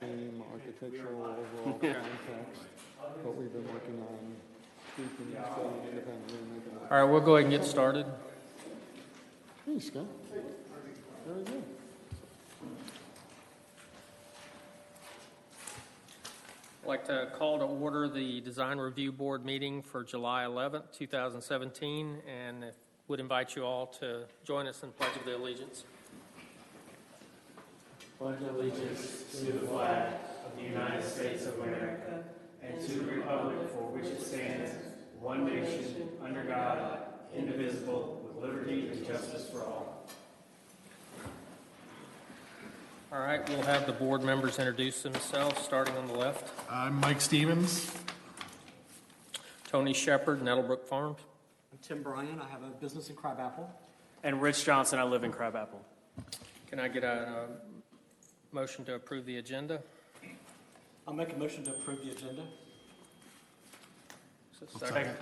same architectural overall context, but we've been working on tweaking and studying independently and making it. All right, we'll go ahead and get started. Hey, Scott. Very good. I'd like to call to order the Design Review Board meeting for July 11th, 2017, and would invite you all to join us in the Pledge of the Allegiance. Pledge allegiance to the flag of the United States of America and to the republic for which it stands, one nation, under God, indivisible, with liberty and justice for all. All right, we'll have the board members introduce themselves, starting on the left. I'm Mike Stevens. Tony Shepard, Nettlebrook Farms. I'm Tim Bryan. I have a business in Crabapple. And Rich Johnson, I live in Crabapple. Can I get a motion to approve the agenda? I'll make a motion to approve the agenda. Second.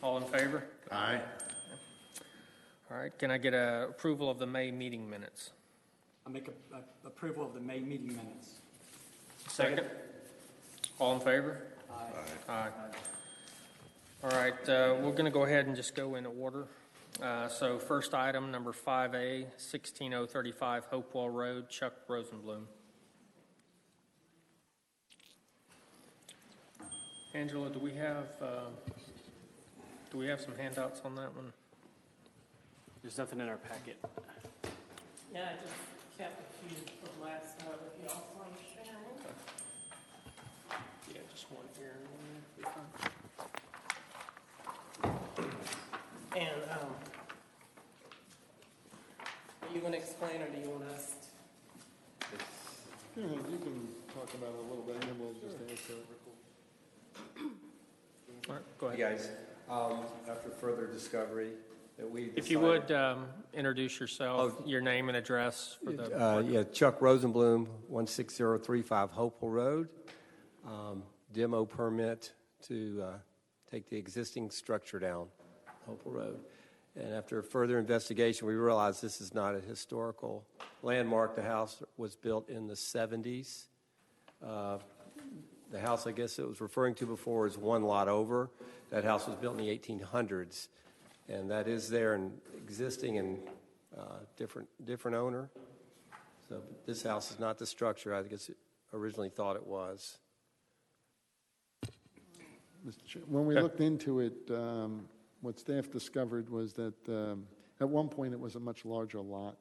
All in favor? Aye. All right, can I get a approval of the May meeting minutes? I'll make a approval of the May meeting minutes. Second. All in favor? Aye. Aye. All right, we're going to go ahead and just go in order. So first item, number 5A, 16035 Hopewell Road, Chuck Rosenblum. Angela, do we have some handouts on that one? There's nothing in our packet. Yeah, I just kept a few from last time if y'all want to share. Yeah, just one here and one there. And are you going to explain or do you want us Go ahead, you can talk about it a little bit, and then we'll just answer it. All right, go ahead. Hey guys, after further discovery that we decided, If you would introduce yourself, your name and address for the Chuck Rosenblum, 16035 Hopewell Road, demo permit to take the existing structure down Hopewell Road. And after further investigation, we realized this is not a historical landmark. The house was built in the 70s. The house, I guess it was referring to before, is one lot over. That house was built in the 1800s, and that is there and existing and different owner. So this house is not the structure I guess it originally thought it was. When we looked into it, what staff discovered was that at one point it was a much larger lot,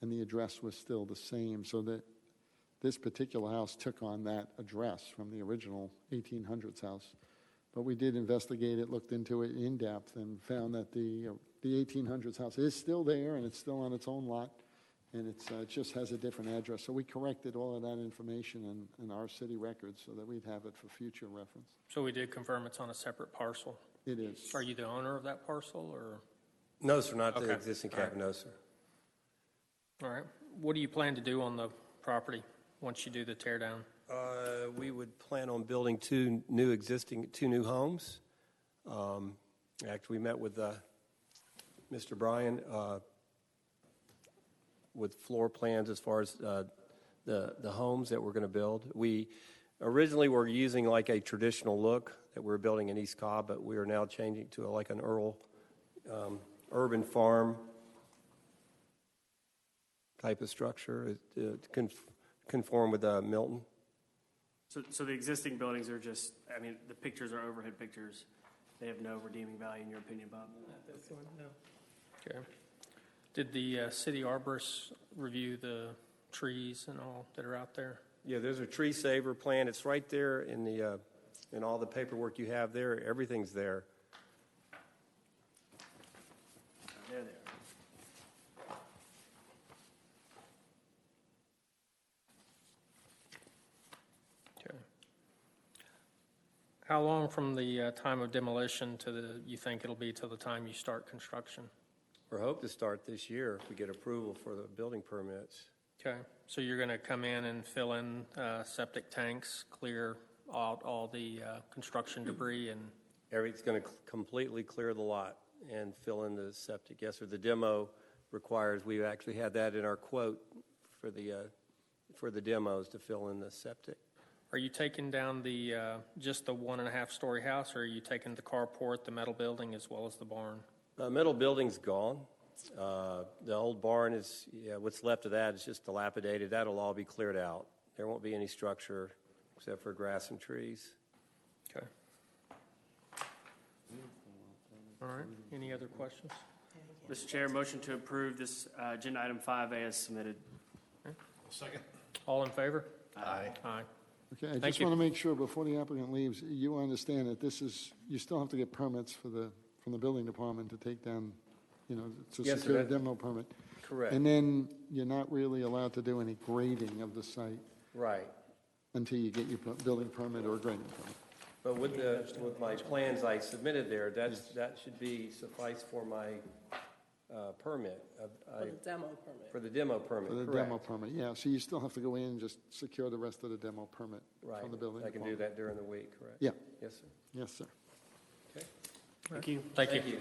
and the address was still the same, so that this particular house took on that address from the original 1800s house. But we did investigate it, looked into it in depth, and found that the 1800s house is still there, and it's still on its own lot, and it just has a different address. So we corrected all of that information in our city records so that we'd have it for future reference. So we did confirm it's on a separate parcel. It is. Are you the owner of that parcel, or? No, sir, not the Okay. existing All right. cabin, no, sir. All right. What do you plan to do on the property once you do the tear down? We would plan on building two new homes. Actually, we met with Mr. Bryan with floor plans as far as the homes that we're going to build. We originally were using like a traditional look that we were building in East Cobb, but we are now changing to like an urban farm type of structure to conform with Milton. So the existing buildings are just, I mean, the pictures are overhead pictures. They have no redeeming value in your opinion, Bob? Not this one, no. Okay. Did the city arborists review the trees and all that are out there? Yeah, there's a tree saver plan. It's right there in all the paperwork you have there. Everything's there. There they are. Okay. How long from the time of demolition to you think it'll be till the time you start construction? We hope to start this year if we get approval for the building permits. Okay. So you're going to come in and fill in septic tanks, clear out all the construction debris, and Everything's going to completely clear the lot and fill in the septic. Yes, sir. The demo requires, we actually had that in our quote for the for the demos to fill in the septic. Are you taking down the, just the 1.5-story house, or are you taking the carport, the metal building, as well as the barn? Metal building's gone. The old barn is, what's left of that is just dilapidated. That'll all be cleared out. There won't be any structure except for grass and trees. Okay. All right, any other questions? Mr. Chair, motion to approve this agenda item 5A as submitted. Second. All in favor? Aye. Aye. Okay, I Thank just you. want to make sure before the applicant leaves, you understand that this is, you still have to get permits from the building department to take down, to Yes, sir, secure a that- demo permit. Correct. And then you're not really allowed to do any grading of the site Right. until you get your building permit or grading permit. But with my plans I submitted there, that should be suffice for my permit. For the demo permit. For the demo permit, For the correct. demo permit, yeah. So you still have to go in and just secure the rest of the demo permit Right. from the building I can do department. that during the week, correct? Yeah. Yes, sir. Yes, sir. Okay. Thank you. Thank you.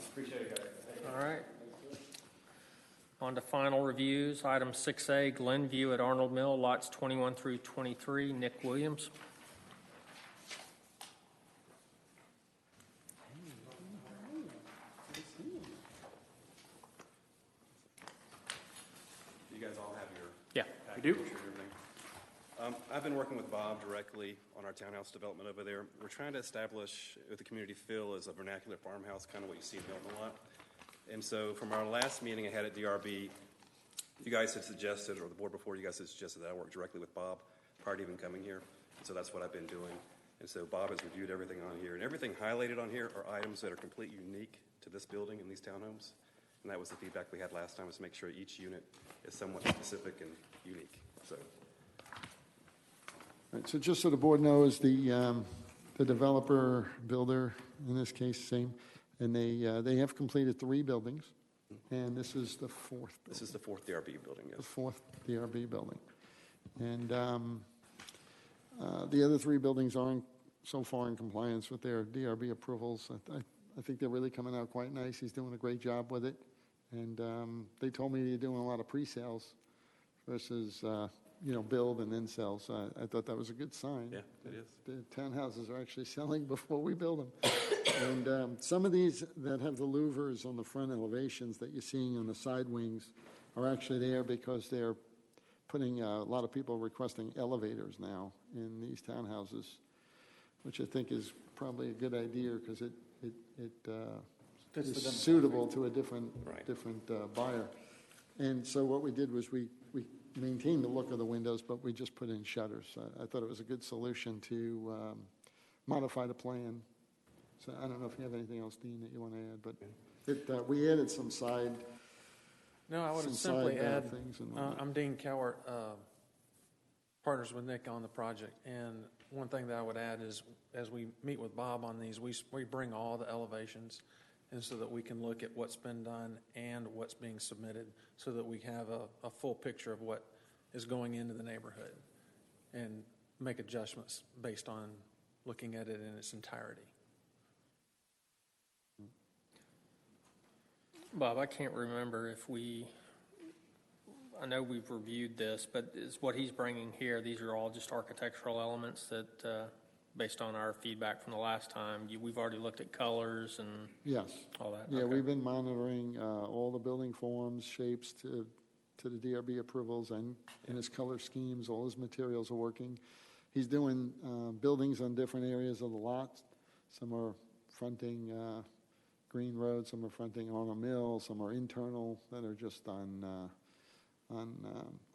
Appreciate it, guys. All right. On to final reviews. Item 6A, Glenview at Arnold Mill, lots 21 through 23. Nick Williams. You guys all have your Yeah. We do. package and everything. I've been working with Bob directly on our townhouse development over there. We're trying to establish what the community feel is a vernacular farmhouse, kind of what you see in Milton a lot. And so from our last meeting I had at DRB, you guys had suggested, or the board before you guys had suggested that I work directly with Bob prior to even coming here. And so that's what I've been doing. And so Bob has reviewed everything on here. And everything highlighted on here are items that are completely unique to this building and these townhomes. And that was the feedback we had last time, was to make sure each unit is somewhat specific and unique. So Right, so just so the board knows, the developer, builder, in this case, same, and they have completed 3 buildings, and this is the fourth. this is the 4th DRB building, The yes. 4th DRB building. And the other 3 buildings aren't so far in compliance with their DRB approvals. I think they're really coming out quite nice. He's doing a great job with it. And they told me they're doing a lot of pre-sales versus, build and then sell. So I thought that was a good sign. Yeah, it is. The townhouses are actually selling before we build them. And some of these that have the louvers on the front elevations that you're seeing on the side wings are actually there because they're putting, a lot of people requesting elevators now in these townhouses, which I think is probably a good idea because it is suitable to a different buyer. And so what we did was we maintained the look of the windows, but we just put in shutters. I thought it was a good solution to modify the plan. So I don't know if you have anything else, Dean, that you want to add, but we added some side. No, I would some simply side, add, things and whatnot. I'm Dean Cowart, partners with Nick on the project. And one thing that I would add is, as we meet with Bob on these, we bring all the elevations, and so that we can look at what's been done and what's being submitted, so that we have a full picture of what is going into the neighborhood and make adjustments based on looking at it in its entirety. Bob, I can't remember if I know we've reviewed this, but is what he's bringing here, these are all just architectural elements that, based on our feedback from the last time, we've already looked at colors and Yes. all that? Yeah, Okay. we've been monitoring all the building forms, shapes to the DRB approvals and his color schemes. All his materials are working. He's doing buildings on different areas of the lot. Some are fronting Green Road, some are fronting Arnold Mill, some are internal that are just on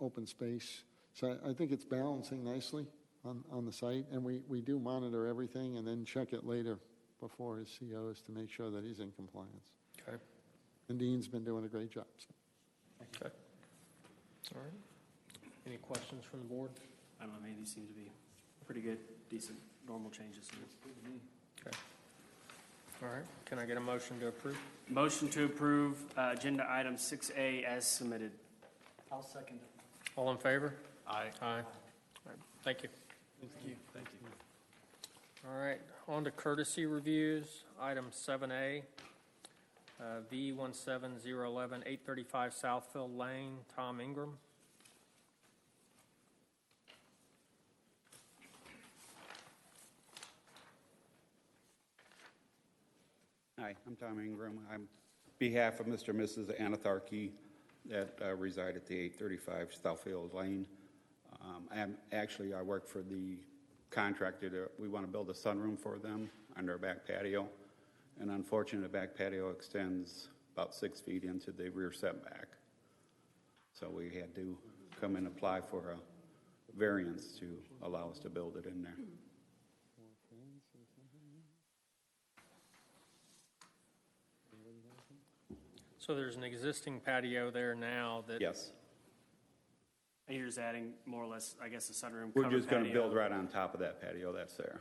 open space. So I think it's balancing nicely on the site, and we do monitor everything and then check it later before his COs to make sure that he's in compliance. Okay. And Dean's been doing a great job. So. Okay. All right. Any questions from the board? I don't know, these seem to be pretty good, decent, normal changes. Okay. All right. Can I get a motion to approve? Motion to approve agenda item 6A as submitted. I'll second it. All in favor? Aye. Aye. All right. Thank you. Thank you. All right, on to courtesy reviews. Item 7A, V17011, 835 Southfield Lane, Tom Ingram. Hi, I'm Tom Ingram. I'm behalf of Mr. and Mrs. Anatharkey that reside at the 835 Southfield Lane. I work for the contractor. We want to build a sunroom for them on their back patio. And unfortunately, the back patio extends about 6 feet into the rear setback. So we had to come and apply for a variance to allow us to build it in there. So there's an existing patio there now that. Yes. And you're just adding more or less, I guess, a sunroom. We're covered just going to patio. build right on top of that patio that's there.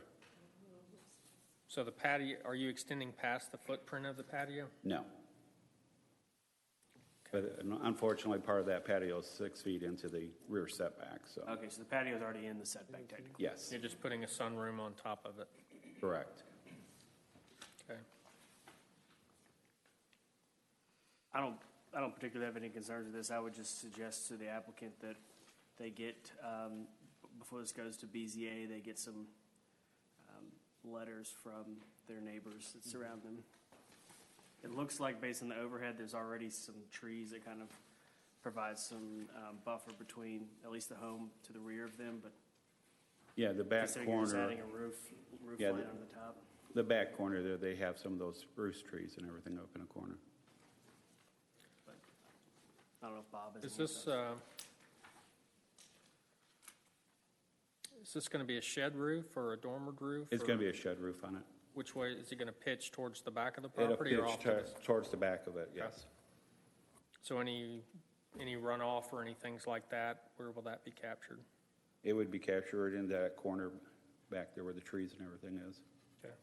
So the patio, are you extending past the footprint of the patio? No. But unfortunately, part of that patio is 6 feet into the rear setback, so. Okay, so the patio is already in the setback technically. Yes, You're just putting a sunroom on top of it? correct. Okay. I don't particularly have any concerns with this. I would just suggest to the applicant that they get, before this goes to BZA, they get some letters from their neighbors that surround them. It looks like based on the overhead, there's already some trees that kind of provide some buffer between at least the home to the rear of them, but Yeah, the back considering you're just corner, adding a roof Yeah, line on the top. the back corner there, they have some of those spruce trees and everything up in the corner. But I don't know if Bob has. Is any this, thoughts. is this going to be a shed roof or a dormered roof? It's or going to be a shed roof on it. Which way, is it going to pitch towards the back of the It'll property or pitch off to the? towards the back of it, yes. So any runoff or any things like that, where will that be captured? It would be captured in that corner back there where the trees and everything is. Okay.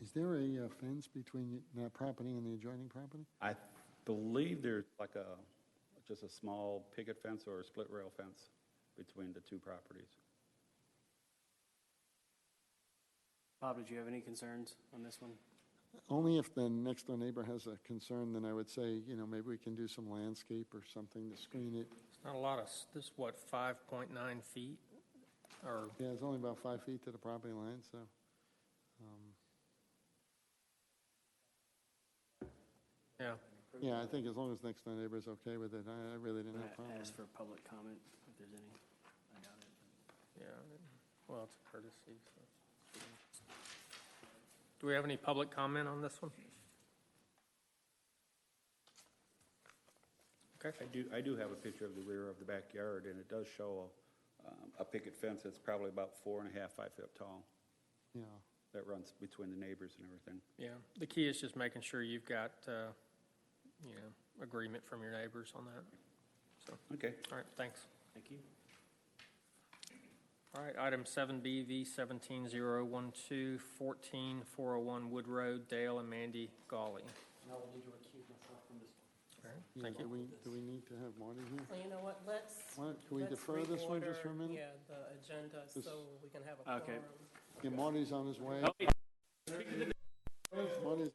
Is there a fence between that property and the adjoining property? I believe there's like just a small picket fence or a split rail fence between the two properties. Bob, did you have any concerns on this one? Only if the next door neighbor has a concern, then I would say, maybe we can do some landscape or something to screen it. It's not a lot of, this, what, 5.9 feet? Or, Yeah, it's only about 5 feet to the property line, so. yeah, Yeah, I think as long as next door neighbor is okay with it, I really didn't I'm have a going problem. to ask for a public comment if there's any. I doubt it. yeah, well, it's a courtesy, so. Do we have any public comment on this one? Okay. I do have a picture of the rear of the backyard, and it does show a picket fence that's probably about 4.5, 5 feet tall Yeah. that runs between the neighbors and everything. Yeah, the key is just making sure you've got, agreement from your neighbors on that. So, Okay. all right, thanks. Thank you. All right, item 7B, V17012, 14401 Wood Road, Dale and Mandy Gawley. And I will need to recuse myself from this one. All right, Yeah, thank you. Do we need to have Marty here? Well, you know what, let's. Can we let's defer this one just for a reorder, minute? Yeah, the agenda, This- so we can have a Okay. quorum. Yeah, Marty's on his way. Marty's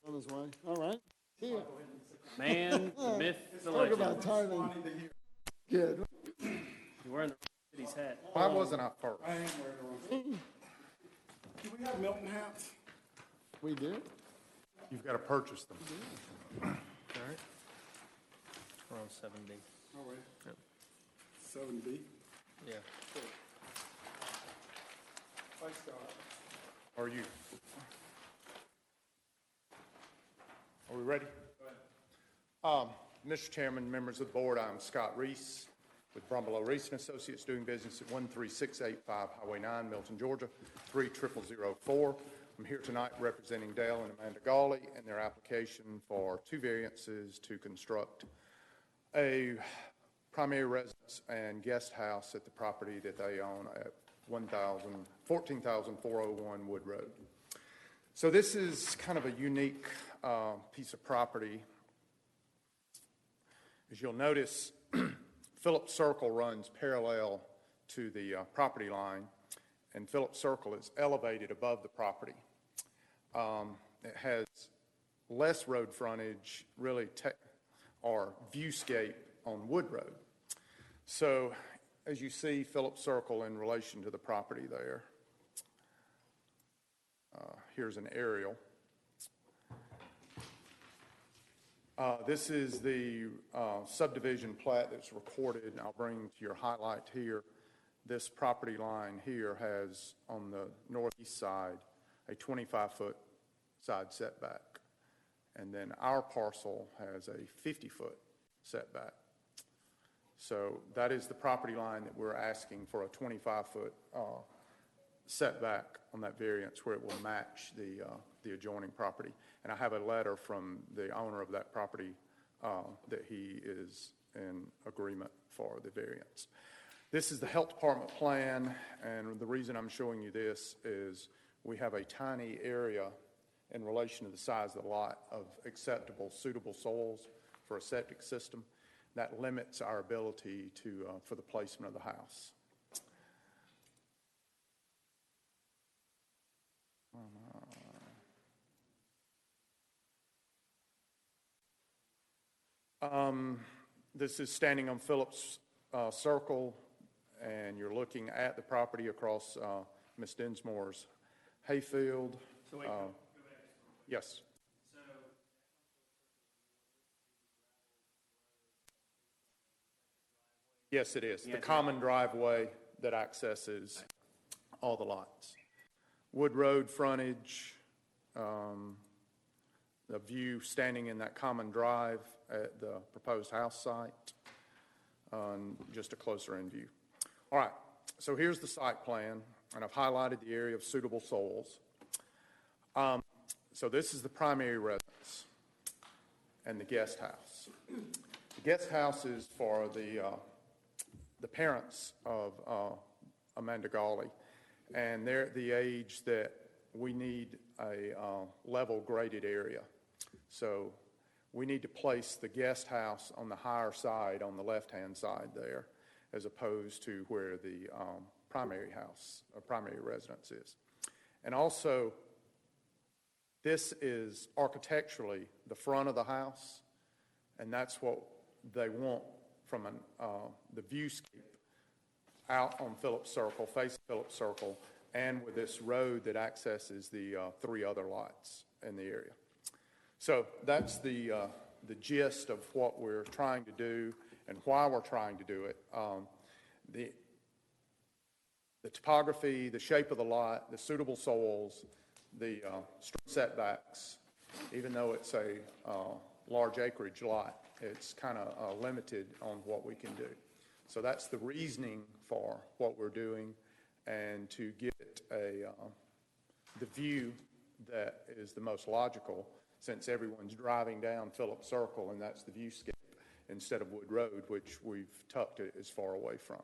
on his way. All right. Here. Man, the myth, the Talk legend. about timing. Good. You're wearing the city's hat. I wasn't up first. Do we have Milton hats? We did? You've got to purchase them. All right. We're on 7B. All right. Yep. 7B. Yeah. Thanks, Scott. Are you? Are we ready? Mr. Chairman, members of the board, I'm Scott Reese with Brumbelow Reese and Associates, doing business at 13685 Highway 9, Milton, Georgia, 30004. I'm here tonight representing Dale and Amanda Gawley and their application for 2 variances to construct a primary residence and guest house at the property that they own at 14,401 Wood Road. So this is kind of a unique piece of property. As you'll notice, Phillips Circle runs parallel to the property line, and Phillips Circle is elevated above the property. It has less road frontage, really, or viewscape on Wood Road. So as you see Phillips Circle in relation to the property there, Here's an aerial. This is the subdivision plat that's recorded, and I'll bring to your highlight here. This property line here has, on the northeast side, a 25-foot side setback. And then our parcel has a 50-foot setback. So that is the property line that we're asking for a 25-foot setback on that variance where it will match the adjoining property. And I have a letter from the owner of that property that he is in agreement for the variance. This is the health department plan, and the reason I'm showing you this is we have a tiny area in relation to the size of the lot of acceptable, suitable soils for a septic system. That limits our ability to for the placement of the house. This is standing on Phillips Circle, and you're looking at the property across Ms. Dinsmore's hayfield. So wait, go back. Yes. Yes, it is. The common driveway that accesses all the lots. Wood road frontage, the view standing in that common drive at the proposed house site, just a closer in view. All right, so here's the site plan, and I've highlighted the area of suitable soils. So this is the primary residence and the guest house. The guest house is for the parents of Amanda Gawley, and they're at the age that we need a level graded area. So we need to place the guest house on the higher side, on the left-hand side there, as opposed to where the primary house, or primary residence is. And also, this is architecturally the front of the house, and that's what they want from the viewscape out on Phillips Circle, facing Phillips Circle, and with this road that accesses the three other lots in the area. So that's the gist of what we're trying to do and why we're trying to do it. The topography, the shape of the lot, the suitable soils, the setbacks, even though it's a large acreage lot, it's kind of limited on what we can do. So that's the reasoning for what we're doing, and to get the view that is the most logical, since everyone's driving down Phillips Circle, and that's the viewscape, instead of Wood Road, which we've tucked it as far away from.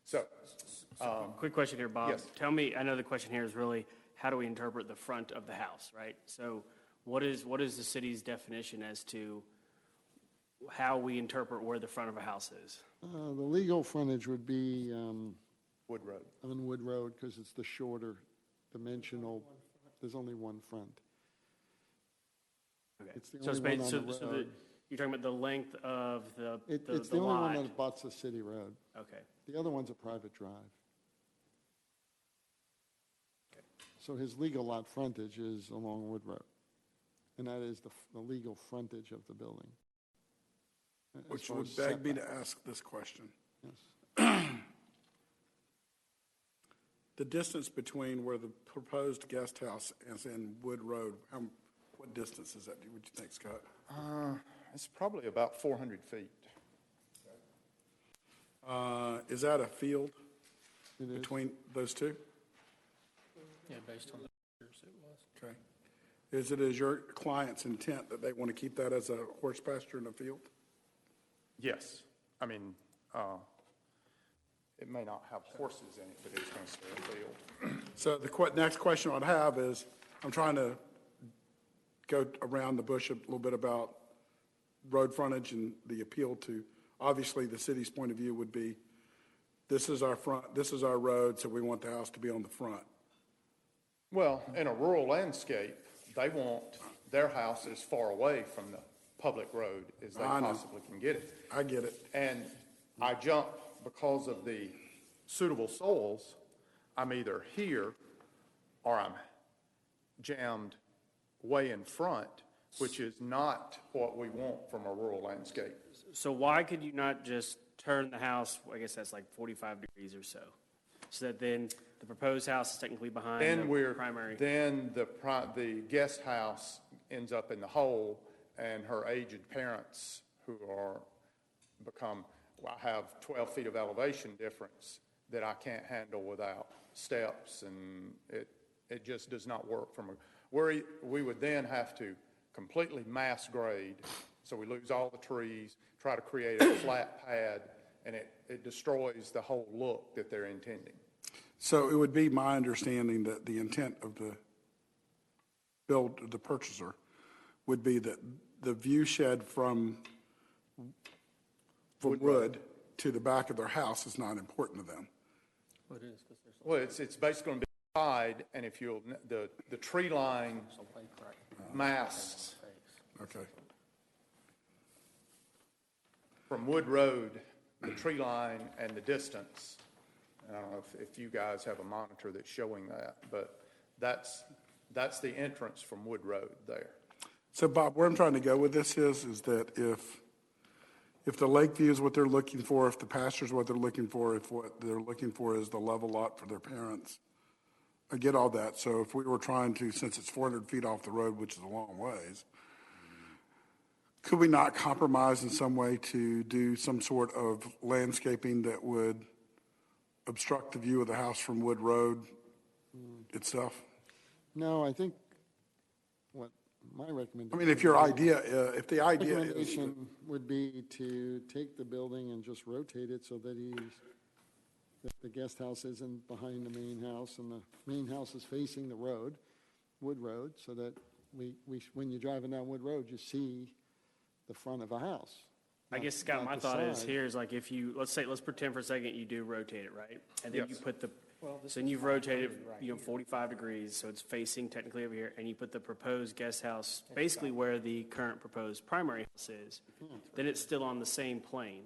So, quick question here, Bob. Yes. Tell me, I know the question here is really, how do we interpret the front of the house, right? So what is the city's definition as to how we interpret where the front of a house is? The legal frontage would be Wood Road. on Wood Road, because it's the shorter dimensional. There's only one front. Okay. It's the So only one on so the road. you're talking about the length of the It's the only lot. one that butts a city road. Okay. The other one's a private drive. So his legal lot frontage is along Wood Road, and that is the legal frontage of the building. As Which far would as beg me to setback. ask this question. Yes. The distance between where the proposed guest house is in Wood Road, what distance is that, would you think, Scott? It's probably about 400 feet. Is that a field It is. between those two? Yeah, based on the pictures it was. Okay. Is it your client's intent that they want to keep that as a horse pasture in a field? Yes. I mean, it may not have horses in it, but it's going to stay a field. So the next question I'd have is, I'm trying to go around the bush a little bit about road frontage and the appeal to, obviously, the city's point of view would be, this is our front, this is our road, so we want the house to be on the front. Well, in a rural landscape, they want their house as far away from the public road as they I know. possibly can get it. I get it. And I jump because of the suitable soils. I'm either here or I'm jammed way in front, which is not what we want from a rural landscape. So why could you not just turn the house, I guess that's like 45 degrees or so? So that then the proposed house is technically behind the primary. Then the guest house ends up in the hole, and her aged parents who have 12 feet of elevation difference that I can't handle without steps, and it just does not work we would then have to completely mass grade, so we lose all the trees, try to create a flat pad, and it destroys the whole look that they're intending. So it would be my understanding that the intent of the purchaser would be that the view shed from wood to the back of their house is not important to them. Well, it's basically going to be side, and if the tree line masks. Okay. From Wood Road, the tree line and the distance, and I don't know if you guys have a monitor that's showing that, but that's the entrance from Wood Road there. So Bob, where I'm trying to go with this is that if the lake view is what they're looking for, if the pasture is what they're looking for, if what they're looking for is the level lot for their parents, I get all that. So if we were trying to, since it's 400 feet off the road, which is a long ways, could we not compromise in some way to do some sort of landscaping that would obstruct the view of the house from Wood Road itself? No, I think what my recommendation. I mean, if the idea is. Recommendation would be to take the building and just rotate it so that the guest house isn't behind the main house, and the main house is facing the road, Wood Road, so that when you're driving down Wood Road, you see the front of a house. I guess, Scott, my thought is here is like if you, let's pretend for a second you do rotate it, right? And then you put so then you've rotated, 45 degrees, so it's facing technically over here, and you put the proposed guest house basically where the current proposed primary house is, then it's still on the same plane.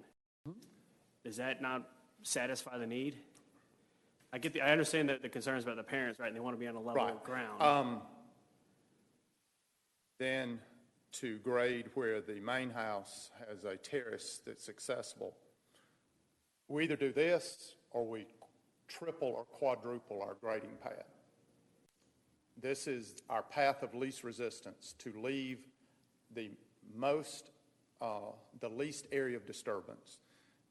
Does that not satisfy the need? I understand that the concerns about the parents, right? And they want to be on a level ground. Then to grade where the main house has a terrace that's accessible, we either do this or we triple or quadruple our grading pad. This is our path of least resistance to leave the least area of disturbance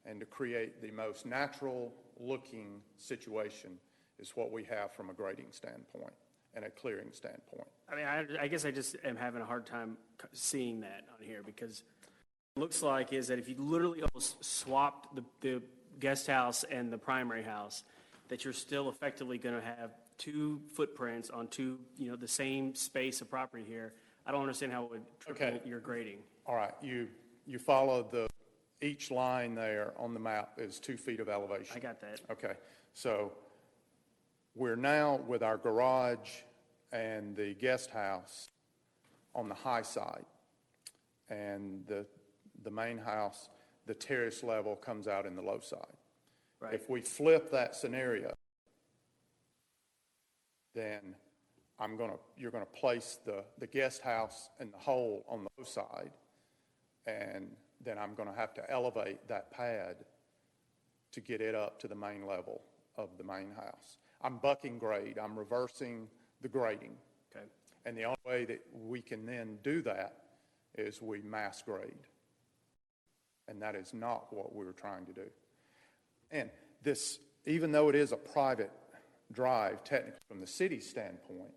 and to create the most natural looking situation is what we have from a grading standpoint and a clearing standpoint. I mean, I guess I just am having a hard time seeing that on here because it looks like is that if you literally almost swapped the guest house and the primary house, that you're still effectively going to have two footprints on the same space of property here. I don't understand how it would triple your grading. All right, you follow each line there on the map is 2 feet of elevation. I got that. Okay, so we're now with our garage and the guest house on the high side, and the main house, the terrace level comes out in the low side. Right. If we flip that scenario, then you're gonna place the guest house and the hole on the low side, and then I'm gonna have to elevate that pad to get it up to the main level of the main house. I'm bucking grade, I'm reversing the grading. Okay. And the only way that we can then do that is we mass grade. And that is not what we were trying to do. And this, even though it is a private drive, technically from the city's standpoint,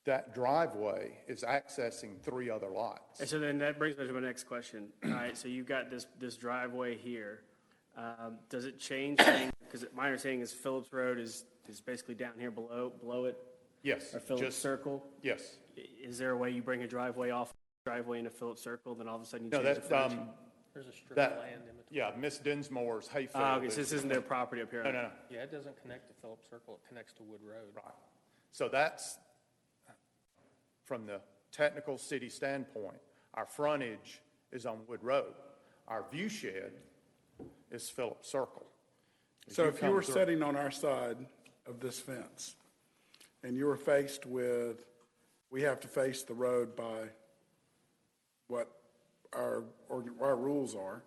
that driveway is accessing 3 other lots. And so then that brings me to my next question. All right, so you've got this driveway here. Does it change things? Because my understanding is Phillips Road is basically down here below it. Yes. Or Phillips Circle. Yes. Is there a way you bring a driveway off driveway into Phillips Circle, then all of a sudden you change the frontage? There's a strip of land in between. Yeah, Miss Dinsmore's hayfield. Okay, so this isn't their property up here. No. Yeah, it doesn't connect to Phillips Circle. It connects to Wood Road. Right. So that's, from the technical city standpoint, our frontage is on Wood Road. Our view shed is Phillips Circle. So if you were sitting on our side of this fence, and you were faced with, we have to face the road by what our rules are,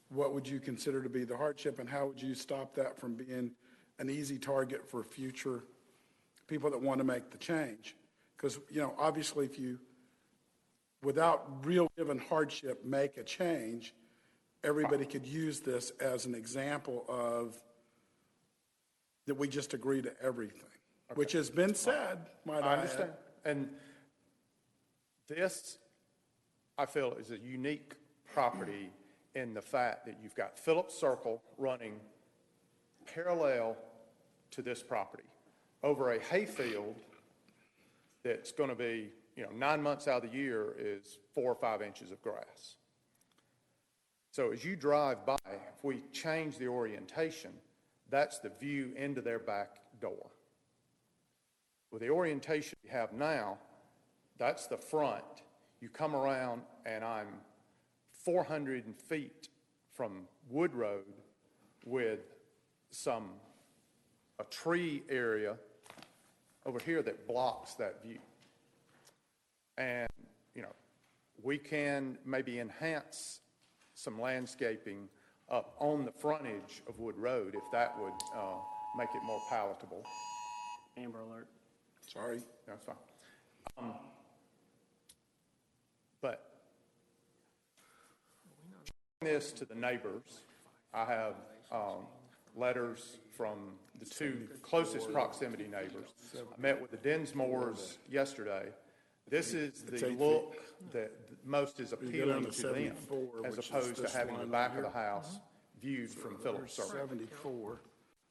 what would you consider to be the hardship, and how would you stop that from being an easy target for future people that want to make the change? Because, obviously, if you, without real given hardship, make a change, everybody could use this as an example of that we just agree to everything, which has been said, might I understand. add. And this, I feel, is a unique property in the fact that you've got Phillips Circle running parallel to this property over a hayfield that's going to be, 9 months out of the year is 4 or 5 inches of grass. So as you drive by, if we change the orientation, that's the view into their back door. With the orientation you have now, that's the front. You come around and I'm 400 feet from Wood Road with a tree area over here that blocks that view. And, we can maybe enhance some landscaping up on the frontage of Wood Road if that would make it more palatable. Amber alert. Sorry. That's fine. But this to the neighbors, I have letters from the 2 closest proximity neighbors. I met with the Dinsmores yesterday. This is the look that most is appealing to them, as opposed to having the back of the house viewed from Phillips Circle. 74,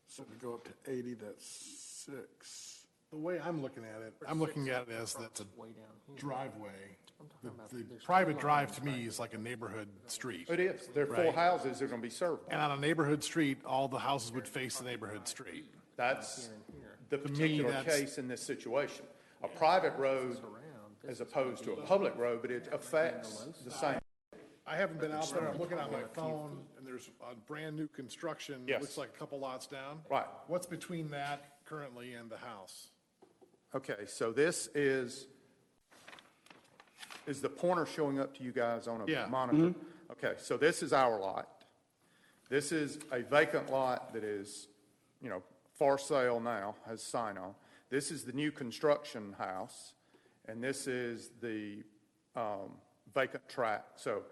so we go up to 80, that's 6. The way I'm looking at it as that's a driveway. The private drive to me is like a neighborhood street. It is. There are 4 Right. houses they're going to be served by. And on a neighborhood street, all the houses would face the neighborhood street. That's the To me, particular that's- case in this situation. A private road as opposed to a public road, but it affects the same. I haven't been out there, I'm looking at my phone, and there's a brand-new construction. Yes. Looks like a couple lots down. Right. What's between that currently and the house? Okay, so this is the pointer showing up to you guys on Yeah. a monitor? Okay, so this is our lot. This is a vacant lot that is, for sale now, has sign on. This is the new construction house, and this is the vacant tract. So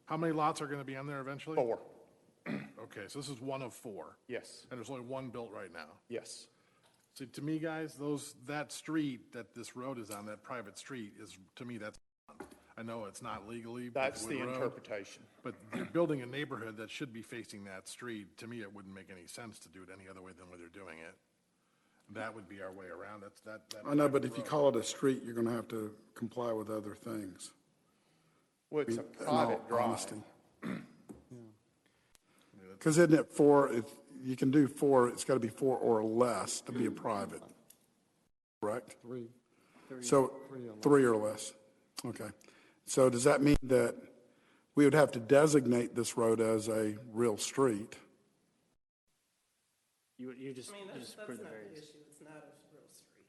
How many lots are going to be on there eventually? 4, Okay, so this is one of 4. yes, And there's only one built right now. yes. So to me, guys, that street that this road is on, that private street is, to me, that's, I know it's not legally. That's the Wood Road, interpretation. But they're building a neighborhood that should be facing that street. To me, it wouldn't make any sense to do it any other way than where they're doing it. That would be our way around. That. I know, but if you call it a street, you're going to have to comply with other things. Well, it's a In all private drive. honesty. Because isn't it 4, if you can do 4, it's got to be 4 or less to be a private, correct? 3. So 3 or less. Okay. So does that mean that we would have to designate this road as a real street? You just, I mean, you that's just not approved the the variance. issue, it's not a real street,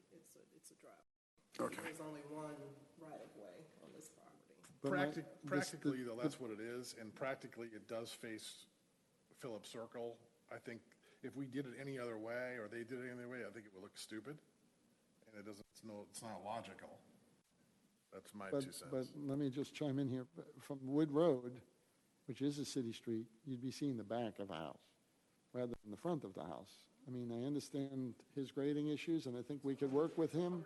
it's a drive. Okay. There's only one right-of-way on this property. But Practically, though, that's what it is, and practically, it does face Phillips Circle. I think if we did it any other way, or they did it any other way, I think it would look stupid, and it's not logical. That's my 2 cents. But let me just chime in here. From Wood Road, which is a city street, you'd be seeing the back of a house rather than the front of the house. I mean, I understand his grading issues, and I think we could work with him.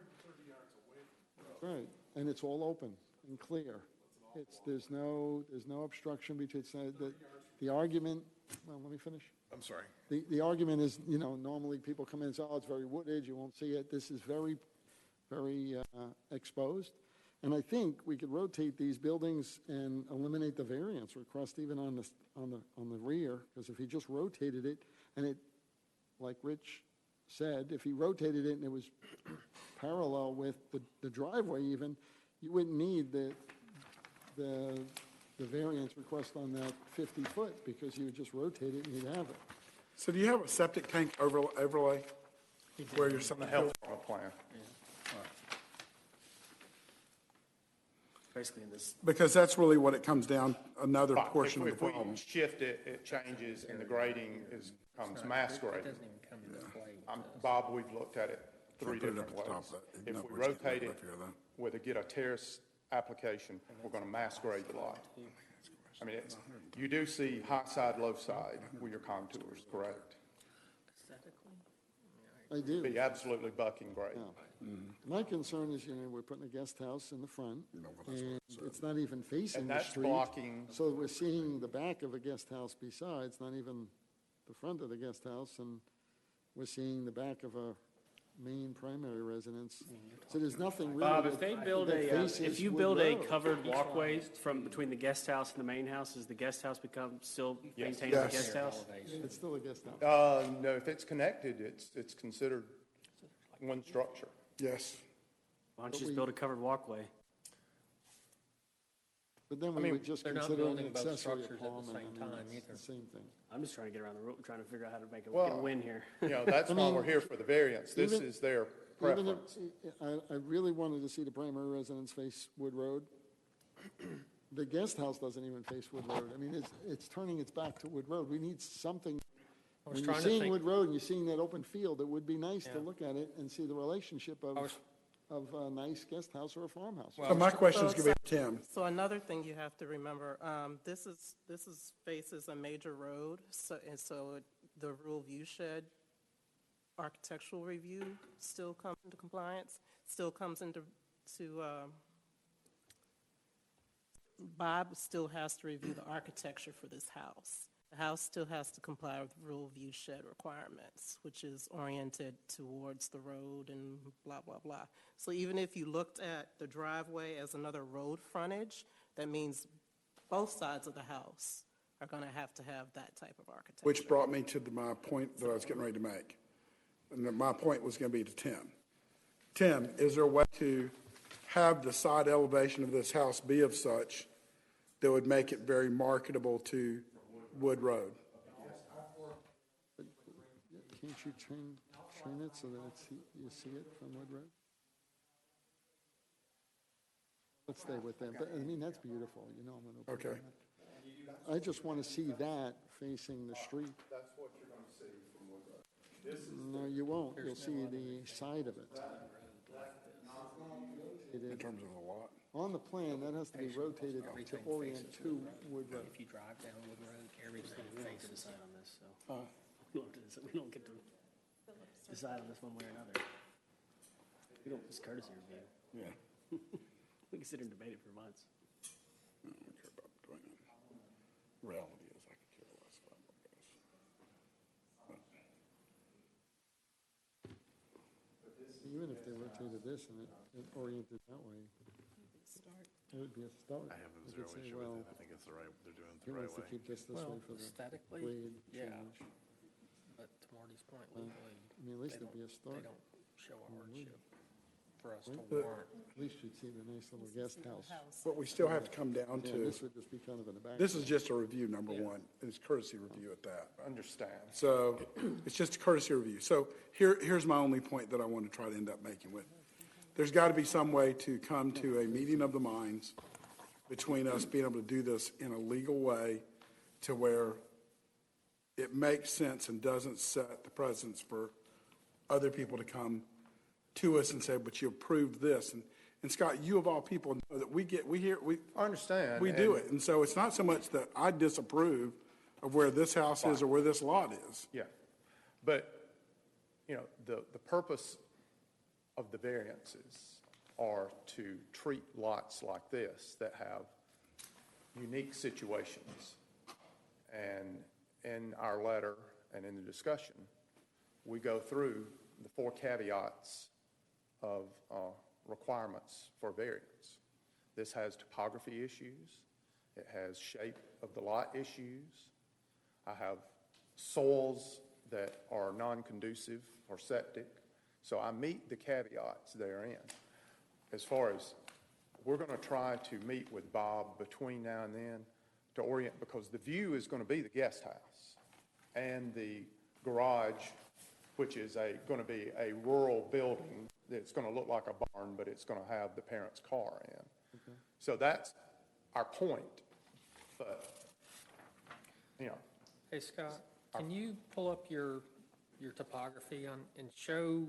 Right, and it's all open and clear. There's no obstruction between, the argument, well, let me finish. I'm sorry. The argument is, normally people come in and say, oh, it's very wooded, you won't see it. This is very, very exposed. And I think we could rotate these buildings and eliminate the variance request even on the rear, because if he just rotated it, and it, like Rich said, if he rotated it and it was parallel with the driveway even, you wouldn't need the variance request on that 50-foot, because you would just rotate it and you'd have it. So do you have a septic tank overlay? where you're saying. The health department plan. Basically in this. Because that's really what it comes down, another Right. portion of the If we problem. shift it, it changes, and the grading comes mass It grading. doesn't even come into play. Bob, we've looked at it three Put it up different at the top ways. of that. If No, we we're just rotate gonna it figure that. with a get a terrace application, we're going to mass grade the lot. I mean, you do see high side, low side with your contours, correct? I do. Be absolutely bucking grade. Yeah. My concern is, we're putting a guest house in the front, and it's not even facing And the that's street. blocking, So we're seeing the back of a guest house besides, not even the front of the guest house, and we're seeing the back of a main primary residence. So there's nothing really. Bob, if that- they build that faces if you Wood build a Road. covered walkway from between the guest house and the main house, does the guest house still maintain Yes. the guest house? It's still a guest house. no, if it's connected, it's considered one structure. Yes. Why don't you just build a covered walkway? But then we mean, would just they're not consider an building both accessory structures at the apartment. same I mean, time it's either. the same thing. I'm just trying to get around the room, trying to figure out how to make Well, get a win here. That's I why mean, we're here for the variance. This even- is their Even preference. if, I really wanted to see the primary residence face Wood Road. The guest house doesn't even face Wood Road. I mean, it's turning its back to Wood Road. We need something. was When you're trying to seeing think- Wood Road and you're seeing that open field, it would be nice to Yeah. look at it and see the relationship I was- of a nice guest house or a farmhouse. So my question is going to be to Tim. So another thing you have to remember, this faces a major road, so the rural view shed architectural review still comes into compliance, still comes into, Bob still has to review the architecture for this house. The house still has to comply with rural view shed requirements, which is oriented towards the road and blah, blah, blah. So even if you looked at the driveway as another road frontage, that means both sides of the house are going to have that type of architecture. Which brought me to my point that I was getting ready to make. And my point was going to be to Tim. Tim, is there a way to have the side elevation of this house be of such that would make it very marketable to Wood Road? Can't you train it so that you see it from Wood Road? Let's stay with that. But, I mean, that's beautiful, I'm going to. Okay. I just want to see that facing the street. That's what you're going to see from Wood Road. No, you won't. You'll see the side of it. In terms of the lot? On the plan, that has to be rotated to orient to Wood Road. If you drive down Wood Road, everything faces. Decide on this, so. We don't get to decide on this one way or another. It's courtesy review. Yeah. We can sit here and debate it for months. I don't care about doing it. Reality is I could care less about what goes. Even if they rotated this and it oriented that way, it would be a start. I have They zero could say, issue well, with it. I think it's the right, they're doing it he the right wants to way. keep this way Well, for the aesthetically, grade yeah. change. But to Marty's point, legally, I mean, at least it'd be a they start. don't show a hardship for us to But- warrant. At least you'd see the nice little guest house. But we still have to come down Yeah, to, this would just be kind of in the back. this is just a review, number one, and it's courtesy review at that. Understand. So it's just a courtesy review. So here's my only point that I want to try to end up making with. There's got to be some way to come to a meeting of the minds between us being able to do this in a legal way to where it makes sense and doesn't set the precedence for other people to come to us and say, but you approved this. And Scott, you of all people know that I understand. we do it. And so it's not so much that I disapprove of where this house is or where this lot is. Yeah, but, the purpose of the variances are to treat lots like this that have unique situations. And in our letter and in the discussion, we go through the 4 caveats of requirements for variance. This has topography issues. It has shape of the lot issues. I have soils that are non-conducive or septic. So I meet the caveats therein. As far as, we're going to try to meet with Bob between now and then to orient, because the view is going to be the guest house and the garage which is going to be a rural building that's going to look like a barn, but it's going to have the parent's car in. Okay. So that's our point. But, you know, Hey, Scott, can you pull up your topography and show,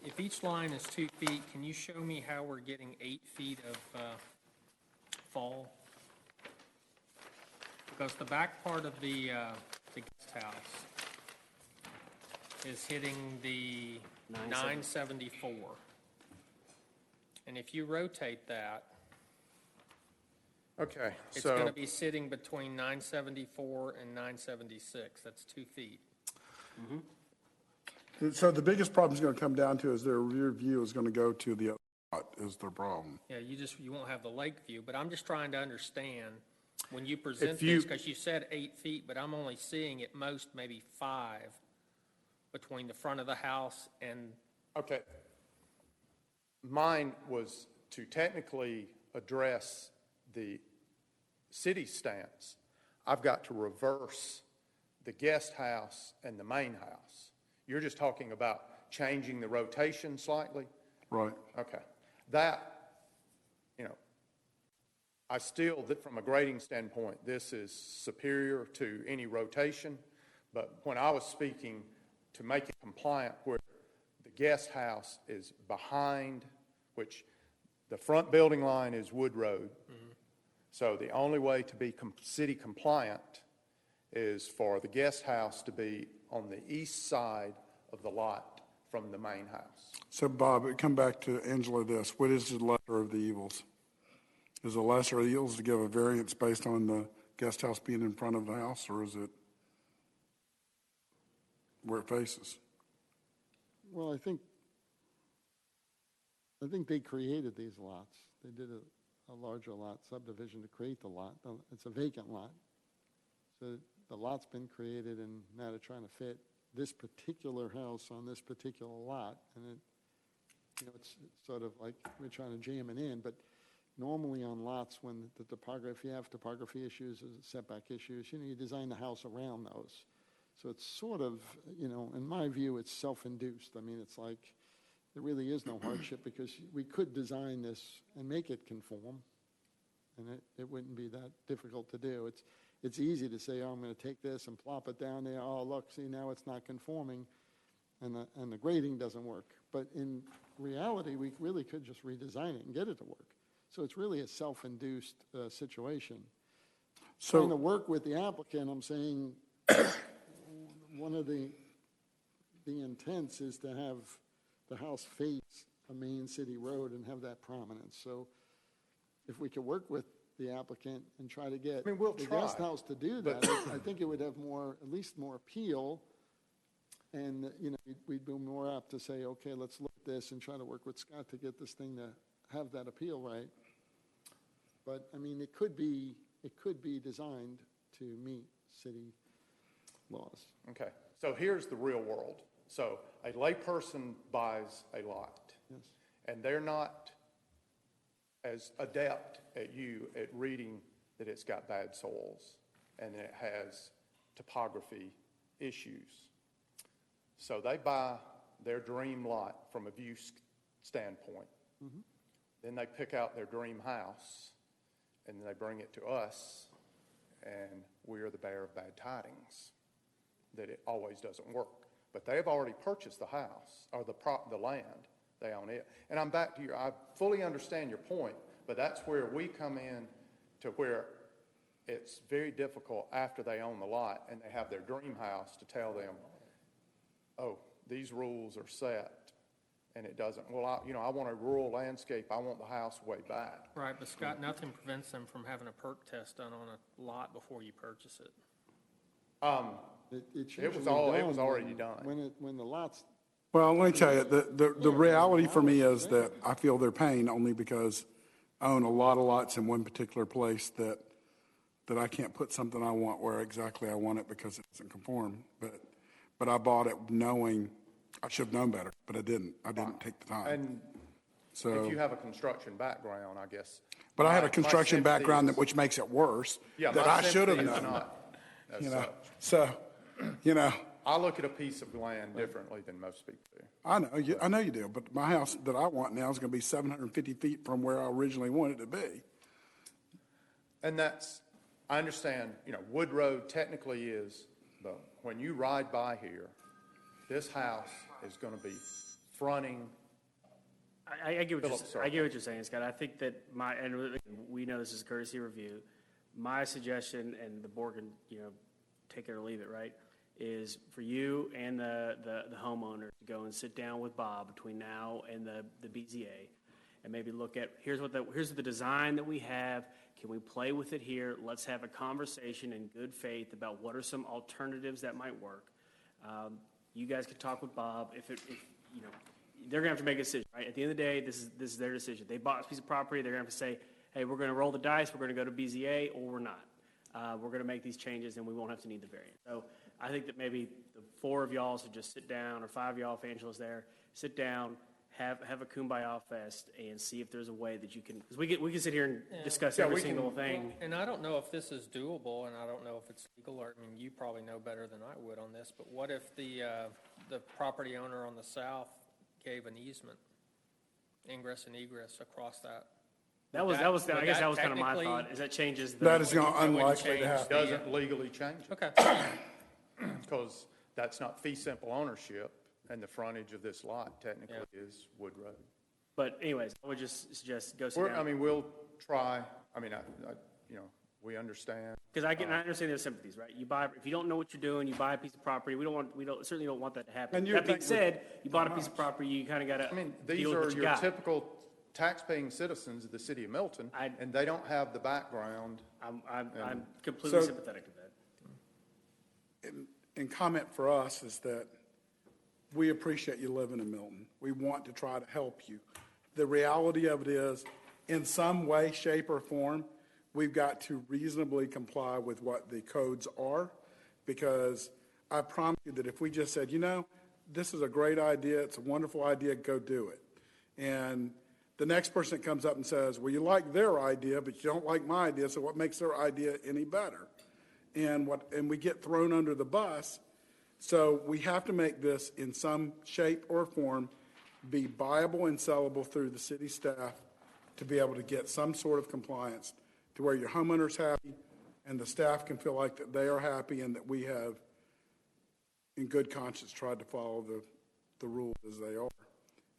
if each line is 2 feet, can you show me how we're getting 8 feet of fall? Because the back part of the guest house is hitting the 974. And if you rotate that, okay, it's so. going to be sitting between 974 and 976. That's 2 feet. So the biggest problem is going to come down to is their rear view is going to go to the other lot is their problem. Yeah, you won't have the lake view, but I'm just trying to understand when you present If you- this, because you said 8 feet, but I'm only seeing at most maybe 5 between the front of the house and, Okay. Mine was to technically address the city stance. I've got to reverse the guest house and the main house. You're just talking about changing the rotation slightly? Right. Okay. That, you know, I still, from a grading standpoint, this is superior to any rotation, but when I was speaking to make it compliant where the guest house is behind, which the front building line is Wood Road. So the only way to be city compliant is for the guest house to be on the east side of the lot from the main house. So Bob, come back to Angela this. What is the lesser of the evils? Is the lesser of the evils to give a variance based on the guest house being in front of the house, or is it where it faces? Well, I think they created these lots. They did a larger lot subdivision to create the lot. It's a vacant lot. So the lot's been created, and now they're trying to fit this particular house on this particular lot. And it's sort of like we're trying to jam it in. But normally on lots, when the topography, you have topography issues, setback issues, you design the house around those. So it's sort of, in my view, it's self-induced. I mean, it's like there really is no hardship because we could design this and make it conform, and it wouldn't be that difficult to do. It's easy to say, oh, I'm going to take this and plop it down there. Oh, look, see, now it's not conforming, and the grading doesn't work. But in reality, we really could just redesign it and get it to work. So it's really a self-induced situation. So Trying to work with the applicant, I'm saying one of the intents is to have the house face a main city road and have that prominence. So if we could work with the applicant and try to get we'll the try, guest house to do that, I think it would have at least more appeal. And, we'd be more apt to say, okay, let's look at this and try to work with Scott to get this thing to have that appeal right. But, it could be designed to meet city laws. Okay, so here's the real world. So a layperson buys a lot, Yes. and they're not as adept at reading that it's got bad soils and it has topography issues. So they buy their dream lot from a view standpoint. Mm-hmm. Then they pick out their dream house, and they bring it to us, and we are the bearer of bad tidings that it always doesn't work. But they've already purchased the house or the land. They own it. And I'm back to you. I fully understand your point, but that's where we come in to where it's very difficult after they own the lot and they have their dream house to tell them, oh, these rules are set, and it doesn't. Well, I want a rural landscape. I want the house way back. right, but Scott, nothing prevents them from having a perk test done on a lot before you purchase it. It was already done. When the lots. Well, let me tell you, the reality for me is that I feel their pain only because I own a lot of lots in one particular place that I can't put something I want where exactly I want it because it doesn't conform. But I bought it knowing, I should have known better, but I didn't. I didn't take the time. And So, if you have a construction background, I guess. but I have a my construction sympathy background is- which makes it worse, Yeah, that my I should have sympathy is known. not as You know, such. so, I look at a piece of land differently than most people do. I know you do, but my house that I want now is going to be 750 feet from where I originally wanted it to be. And that's, I understand, Wood Road technically is, but when you ride by here, this house is going to be fronting. I get what Philip, sorry. I get what you're saying, Scott. I think that and we know this is a courtesy review. My suggestion, and the board can, take it or leave it, right, is for you and the homeowner to go and sit down with Bob between now and the BZA and maybe look at, here's the design that we have. Can we play with it here? Let's have a conversation in good faith about what are some alternatives that might work. You guys could talk with Bob. If they're gonna have to make a decision, right? At the end of the day, this is their decision. They bought a piece of property. They're gonna have to say, hey, we're gonna roll the dice. We're gonna go to BZA, or we're not. We're gonna make these changes, and we won't have to need the variance. So I think that maybe the 4 of y'all should just sit down, or 5 of y'all, if Angela's there, sit down, have a kumbaya fest, and see if there's a way that you can, because we can sit here and discuss every single thing. And I don't know if this is doable, and I don't know if it's legal, or, I mean, you probably know better than I would on this, but what if the property owner on the south gave an easement, ingress and egress across that? I guess that was kind of my thought, is that changes the. That is unlikely to happen. Doesn't legally change it. Okay. Because that's not fee simple ownership, and the frontage of this lot technically is Wood Road. But anyways, I would just suggest go sit down. We'll try, we understand. Because I understand their sympathies, right? If you don't know what you're doing, you buy a piece of property. We certainly don't want that to happen. That being said, you bought a piece of property, you kind of got to These deal with are what you your got. typical tax-paying citizens of the city of Milton, and they don't have the background. I'm completely sympathetic to that. And comment for us is that we appreciate you living in Milton. We want to try to help you. The reality of it is, in some way, shape, or form, we've got to reasonably comply with what the codes are, because I promise you that if we just said, this is a great idea, it's a wonderful idea, go do it. And the next person that comes up and says, well, you like their idea, but you don't like my idea, so what makes their idea any better? And we get thrown under the bus. So we have to make this in some shape or form be viable and sellable through the city staff to be able to get some sort of compliance to where your homeowner's happy and the staff can feel like that they are happy and that we have, in good conscience, tried to follow the rules as they are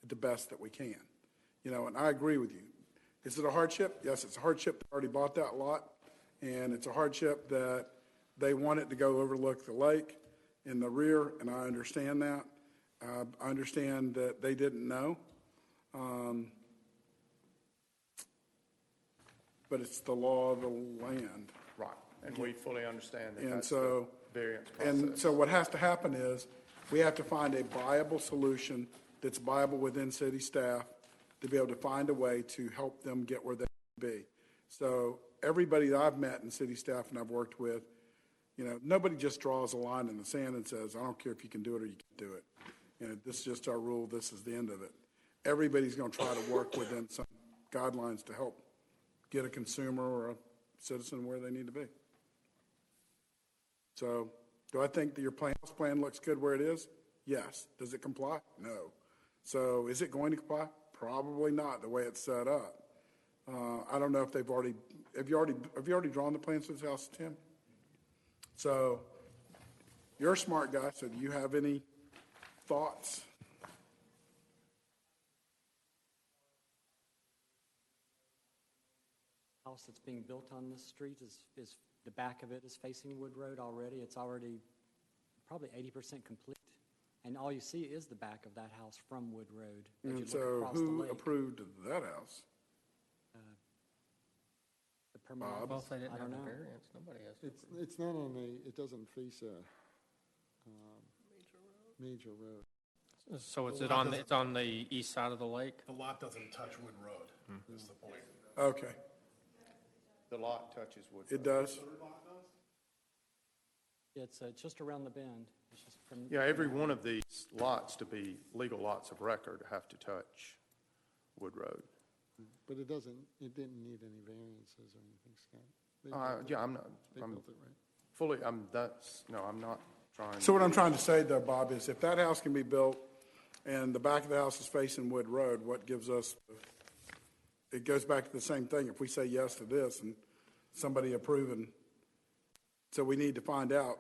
at the best that we can. And I agree with you. Is it a hardship? Yes, it's a hardship. They already bought that lot, and it's a hardship that they want it to go overlook the lake in the rear, and I understand that. I understand that they didn't know. But it's the law of the land. Right, and we fully understand that And that's so, the variance process. and so what has to happen is we have to find a viable solution that's viable within city staff to be able to find a way to help them get where they need to be. So everybody that I've met in city staff and I've worked with, nobody just draws a line in the sand and says, I don't care if you can do it or you can't do it. This is just our rule. This is the end of it. Everybody's going to try to work within some guidelines to help get a consumer or a citizen where they need to be. So do I think that your house plan looks good where it is? Yes. Does it comply? No. So is it going to comply? Probably not the way it's set up. I don't know if have you already drawn the plans for this house, Tim? So you're a smart guy, so do you have any thoughts? House that's being built on this street is the back of it is facing Wood Road already. It's already probably 80% complete. And all you see is the back of that house from Wood Road. And so who approved that house? The permanent. Well, if they didn't I have don't the know. variance, nobody has to. It's not it doesn't face a major road. So it's on the east side of the lake? The lot doesn't touch Wood Road, is the point. Okay, The lot touches Wood Road. it does? It's just around the bend. It's just from. Yeah, every one of these lots to be legal lots of record have to touch Wood Road. But it didn't need any variances or anything, Scott. They built it. Yeah, I'm not, They I'm built it right. fully, I'm not trying to. So what I'm trying to say though, Bob, is if that house can be built and the back of the house is facing Wood Road, what gives us, it goes back to the same thing. If we say yes to this and somebody approving, so we need to find out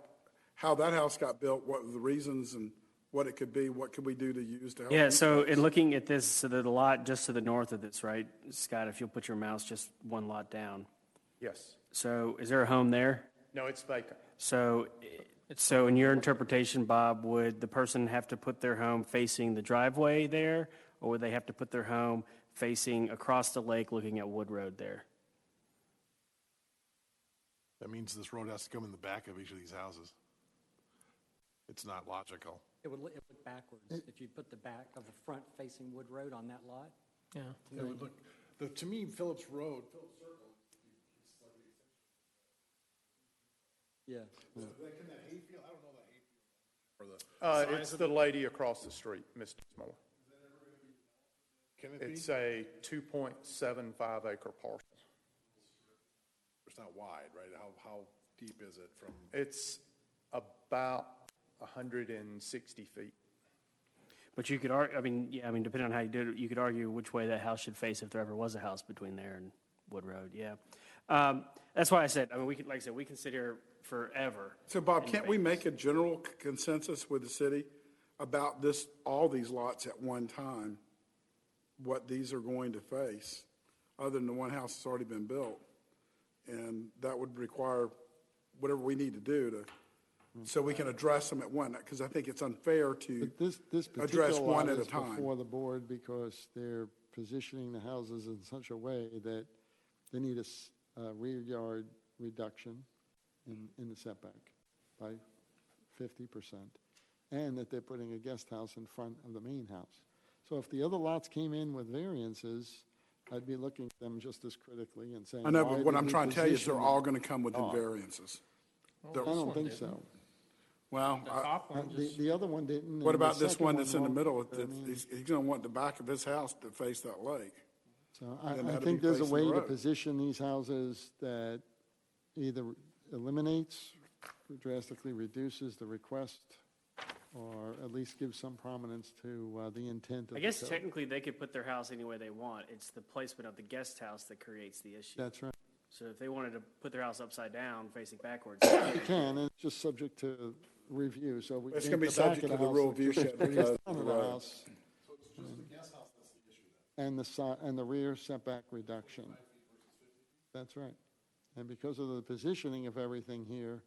how that house got built, what were the reasons and what it could be, what could we do to use to help? Yeah, these so folks? in looking at this, so the lot just to the north of this, right, Scott, if you'll put your mouse just one lot down. Yes. So is there a home there? No, it's vacant. So in your interpretation, Bob, would the person have to put their home facing the driveway there, or would they have to put their home facing across the lake looking at Wood Road there? That means this road has to come in the back of each of these houses. It's not logical. It would look backwards if you put the back of the front facing Wood Road on that lot. Yeah. It would look, to me, Phillips Road, Phillips Circle, Yeah. can that hayfield, I don't know that hayfield. Or the size It's of the lady across the street, Mr. Miller. Can it be? It's a 2.75 acre parcel. It's not wide, right? How deep is it from? It's about 160 feet. But you could argue, depending on how you did it, you could argue which way that house should face if there ever was a house between there and Wood Road, yeah. That's why I said, we could, like I said, we can sit here forever. So Bob, can't we make a general consensus with the city about this, all these lots at one time, what these are going to face, other than the one house that's already been built? And that would require whatever we need to do to, so we can address them at one, because I think it's unfair to But this address particular one lot at a is time. before the board because they're positioning the houses in such a way that they need a rear yard reduction in the setback by 50%, and that they're putting a guest house in front of the main house. So if the other lots came in with variances, I'd be looking at them just as critically and saying. I know, why but what did I'm we trying to tell you is position they're them? all going to come within variances. I don't think so. Well, The top one just, The other one didn't. what and the about this second one that's in the won't. middle? I mean, He's going to want the back of his house to face that lake. So Then I that'd think be there's a facing way the to road. position these houses that either eliminates, drastically reduces the request, or at least gives some prominence to the intent of I the guess code. technically they could put their house any way they want. It's the placement of the guest house that creates the issue. That's right. So if they wanted to put their house upside down, facing backwards, You can, and it's just subject to review, so we. It's think gonna be the back subject of to the the house rule looks view just shed pretty because as of front the of the road. house. And and the rear setback reduction. That's right. And because of the positioning of everything here,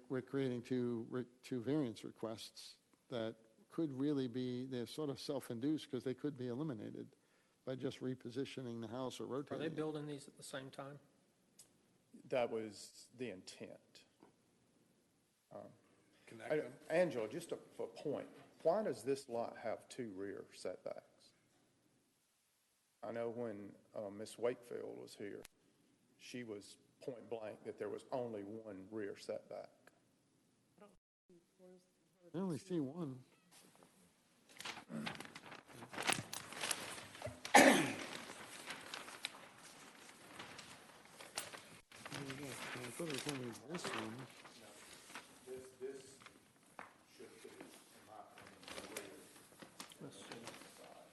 we're creating two variance requests that could really be, they're sort of self-induced because they could be eliminated by just repositioning the house or are rotating they it. building these at the same time? That was the intent. Connect them? Angela, just for a point, why does this lot have two rear setbacks? I know when Ms. Wakefield was here, she was point blank that there was only one rear setback. I only see one. I thought it was only this one. Let's see.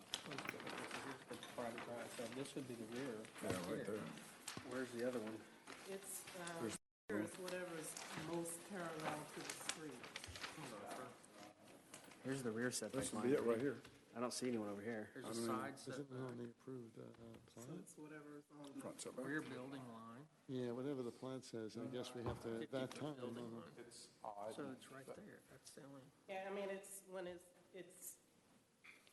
Here's the private drive, so this would be the rear. Right there. where's the other one? It's, here's whatever's most parallel to the street. Here's the rear setback This would line. be it right here. I don't see anyone over here. There's a side Isn't it setback, on the approved So plan? it's whatever's on the. Front setback. rear building line, Yeah, whatever the plan says, I guess we have to, at that 50-foot time, building no, no. line. It's odd. So it's right there, that's the only. Yeah, I mean, it's, when it's,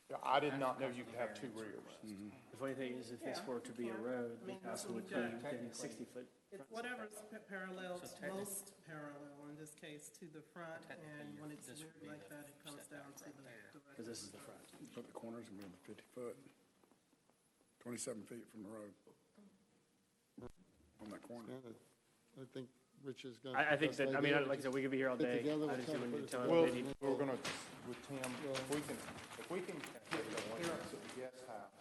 Yeah, I did not know you could have two rears. The funny thing is, if this Yeah, were to be a road, I mean, the house that's what would we be got. within 60 foot. it's whatever's parallel, So technically- most parallel, in this case, to the front, and when it's this would weird be like the that, it comes down to the Because this is the front. But the corner's gonna be on the 50 foot, 27 feet from the road. On that corner. Yeah, I think Rich has got. I think the that, best I mean, idea. like I said, we could be here all Put day. together, I we'll just try to when put you it tell together. them Well, they need. we're gonna, with Tim, if we can get the appearance of the guest house.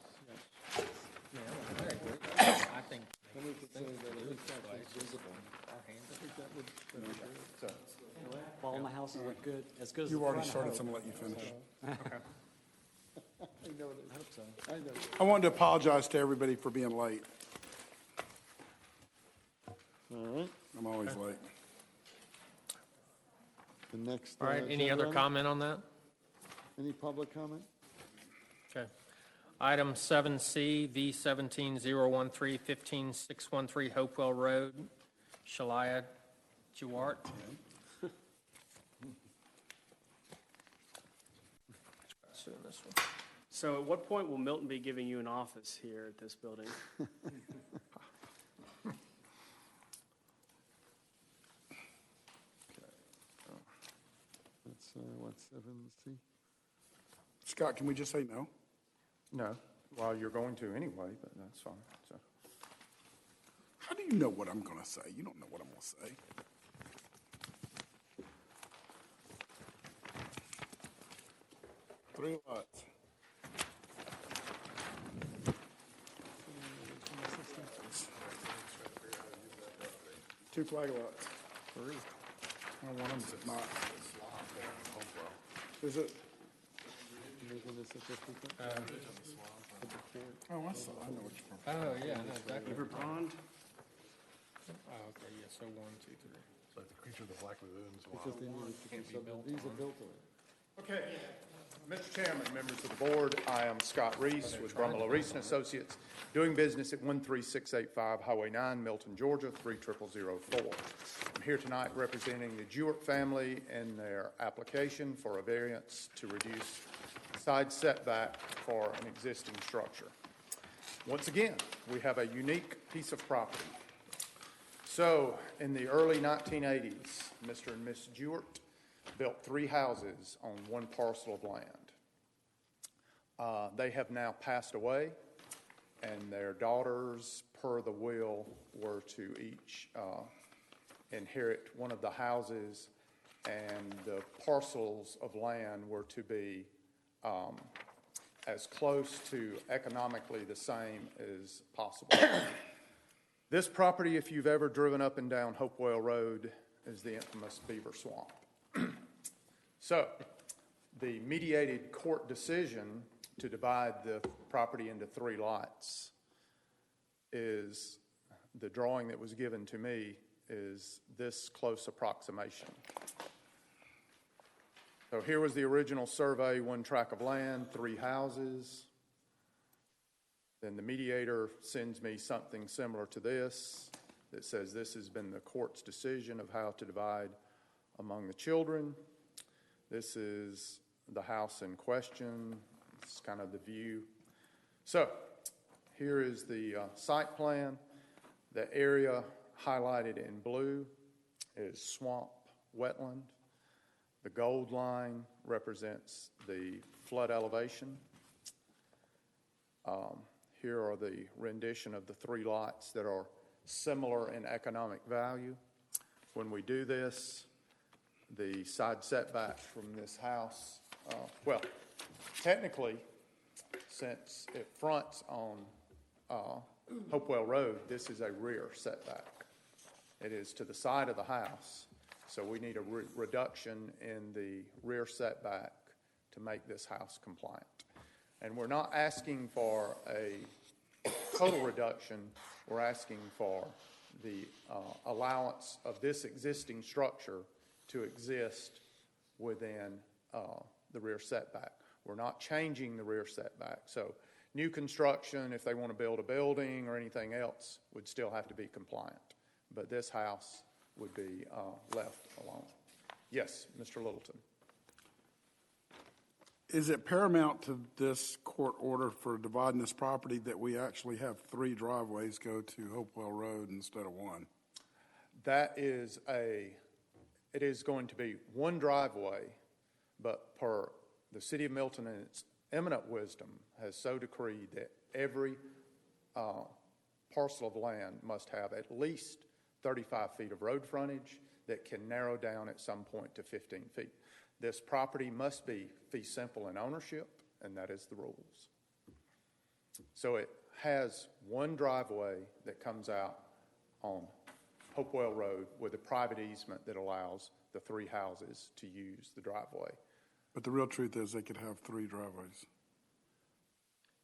I think. Then we could say that at least that's visible. I think that would. So, Well, all my houses look good, as good as the You front, already I started, hope. so I'm going to let you finish. I know it is. I hope so. I know. I wanted to apologize to everybody for being late. All right, I'm always late. the next. All right, any agenda other item? comment on that? Any public comment? Okay. Item 7C, V17013-15613 Hopewell Road, Shalia Jewart. Doing this one. So at what point will Milton be giving you an office here at this building? That's, what's 7C? Scott, can we just say no? No, well, you're going to anyway, but that's fine. So, How do you know what I'm going to say? You don't know what I'm going to say. Three lots. Two flag lots. Three. One of them's not. Is it? Making this a 50? Oh, I saw. I know what you're. Oh, yeah, I know exactly. Beaver Pond? Oh, okay, yeah, so 1, 2, 3. It's like the creature of the Black Lagoons. Because they needed to be sub, these are built already. okay. Mr. Chairman, members of the board, I am Scott Reese with Brumlow Reese and Associates, doing business at 13685 Highway 9, Milton, Georgia, 30004. I'm here tonight representing the Jewart family in their application for a variance to reduce side setback for an existing structure. Once again, we have a unique piece of property. So, in the early 1980s, Mr. and Miss Jewart built 3 houses on one parcel of land. They have now passed away, and their daughters, per the will, were to each inherit one of the houses, and the parcels of land were to be as close to economically the same as possible. This property, if you've ever driven up and down Hopewell Road, is the infamous Beaver Swamp. So, the mediated court decision to divide the property into 3 lots is, the drawing that was given to me is this close approximation. So here was the original survey, 1 tract of land, 3 houses. Then the mediator sends me something similar to this that says this has been the court's decision of how to divide among the children. This is the house in question. It's kind of the view. So here is the site plan. The area highlighted in blue is swamp wetland. The gold line represents the flood elevation. Here are the rendition of the 3 lots that are similar in economic value. When we do this, the side setback from this house, well, technically, since it fronts on Hopewell Road, this is a rear setback. It is to the side of the house, so we need a reduction in the rear setback to make this house compliant. And we're not asking for a total reduction, we're asking for the allowance of this existing structure to exist within the rear setback. We're not changing the rear setback. So new construction, if they want to build a building or anything else, would still have to be compliant. But this house would be left alone. Yes, Mr. Littleton. Is it paramount to this court order for dividing this property that we actually have 3 driveways go to Hopewell Road instead of 1? That is it is going to be 1 driveway, but per the city of Milton and its eminent wisdom has so decreed that every parcel of land must have at least 35 feet of road frontage that can narrow down at some point to 15 feet. This property must be fee simple in ownership, and that is the rules. So it has 1 driveway that comes out on Hopewell Road with a private easement that allows the three houses to use the driveway. But the real truth is they could have 3 driveways.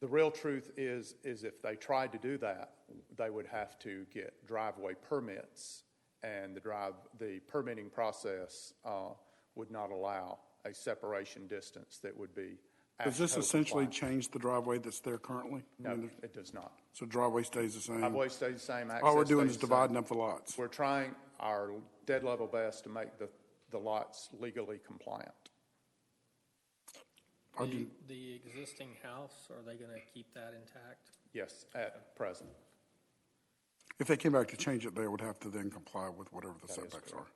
The real truth is if they tried to do that, they would have to get driveway permits, and the permitting process would not allow a separation distance that would be. Does this ASHTO essentially compliant. change the driveway that's there currently? I No, mean, it does not. So driveway stays the same? Driveway stays the same. All we're access doing stays is the same. dividing up the lots. We're trying our dead level best to make the lots legally compliant. The existing house, are they going to keep that intact? Yes, at present. If they came back to change it, they would have to then comply with whatever the That is setbacks are. correct.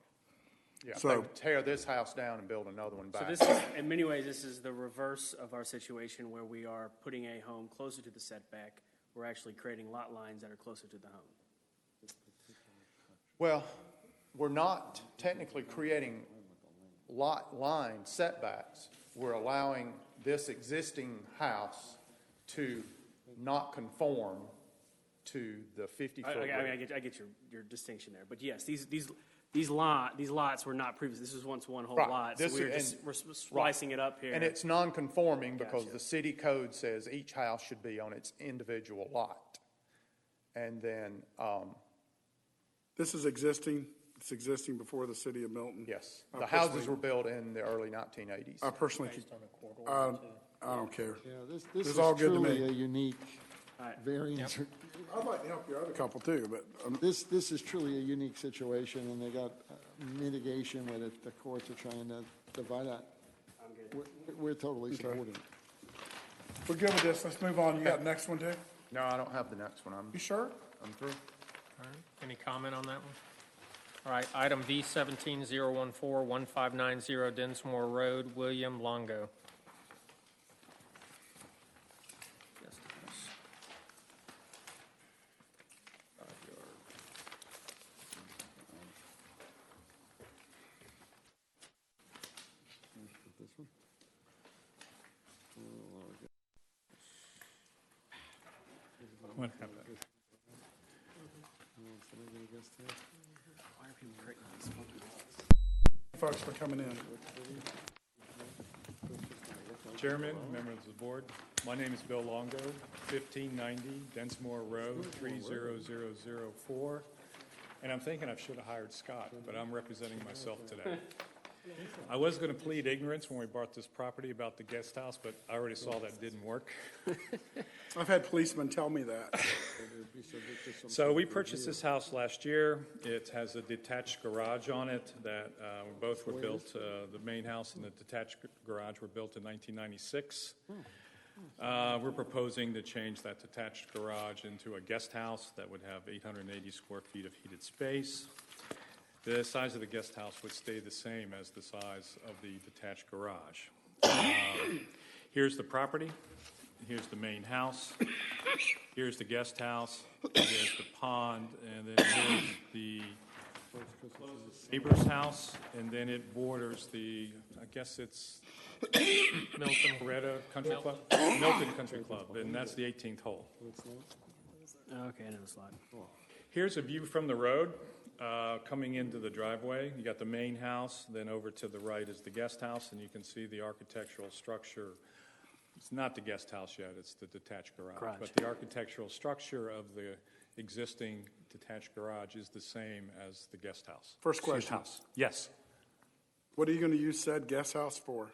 Yeah, So- they would tear this house down and build another one So back. this is, in many ways, this is the reverse of our situation where we are putting a home closer to the setback. We're actually creating lot lines that are closer to the home. Well, we're not technically creating lot line setbacks. We're allowing this existing house to not conform to the 50-foot. I get your distinction there, but yes, these lots were not previous. This was once one whole Right. lot. So This we're is- just, we're splicing it up here. And it's non-conforming because Gotcha. the city code says each house should be on its individual lot. And then, This is existing, it's existing before the city of Milton? yes, I the houses personally- were built in the early 1980s. I personally, I don't care. Yeah, this It's is all good to truly me. a unique All right. variance. I'd like to help your other couple too, but This is truly a unique situation, and they got mitigation with it. The courts are trying to divide that. I'm good. We're totally supporting it. we're good with this. Let's move on. You got the next one too? No, I don't have the next one. You sure? I'm through. All right. Any comment on that one? All right, item V17-014-1590 Densmore Road, William Longo. Guest house. 5 yard. This one? What happened? Why are people creating these funky lots? Folks for coming in. Chairman, members of the board, my name is Bill Longo, 1590 Densmore Road, 30004. And I'm thinking I should have hired Scott, but I'm representing myself today. I was going to plead ignorance when we bought this property about the guest house, but I already saw that didn't work. I've had policemen tell me that. So we purchased this house last year. It has a detached garage on it that both were built, the main house and the detached garage were built in 1996. We're proposing to change that detached garage into a guest house that would have 880 square feet of heated space. The size of the guest house would stay the same as the size of the detached garage. Here's the property. Here's the main house. Here's the guest house. Here's the pond. And then here's the neighbor's house. And then it borders the, I guess it's Milton. Loretta Country Club? Milton Country Club. And that's the 18th hole. Okay, I know the slide. Here's a view from the road coming into the driveway. You got the main house, then over to the right is the guest house, and you can see the architectural structure. It's not the guest house yet, it's the detached garage. But the architectural structure of the existing detached garage is the same as the guest house. First question. House. Yes. What are you going to use said guest house for?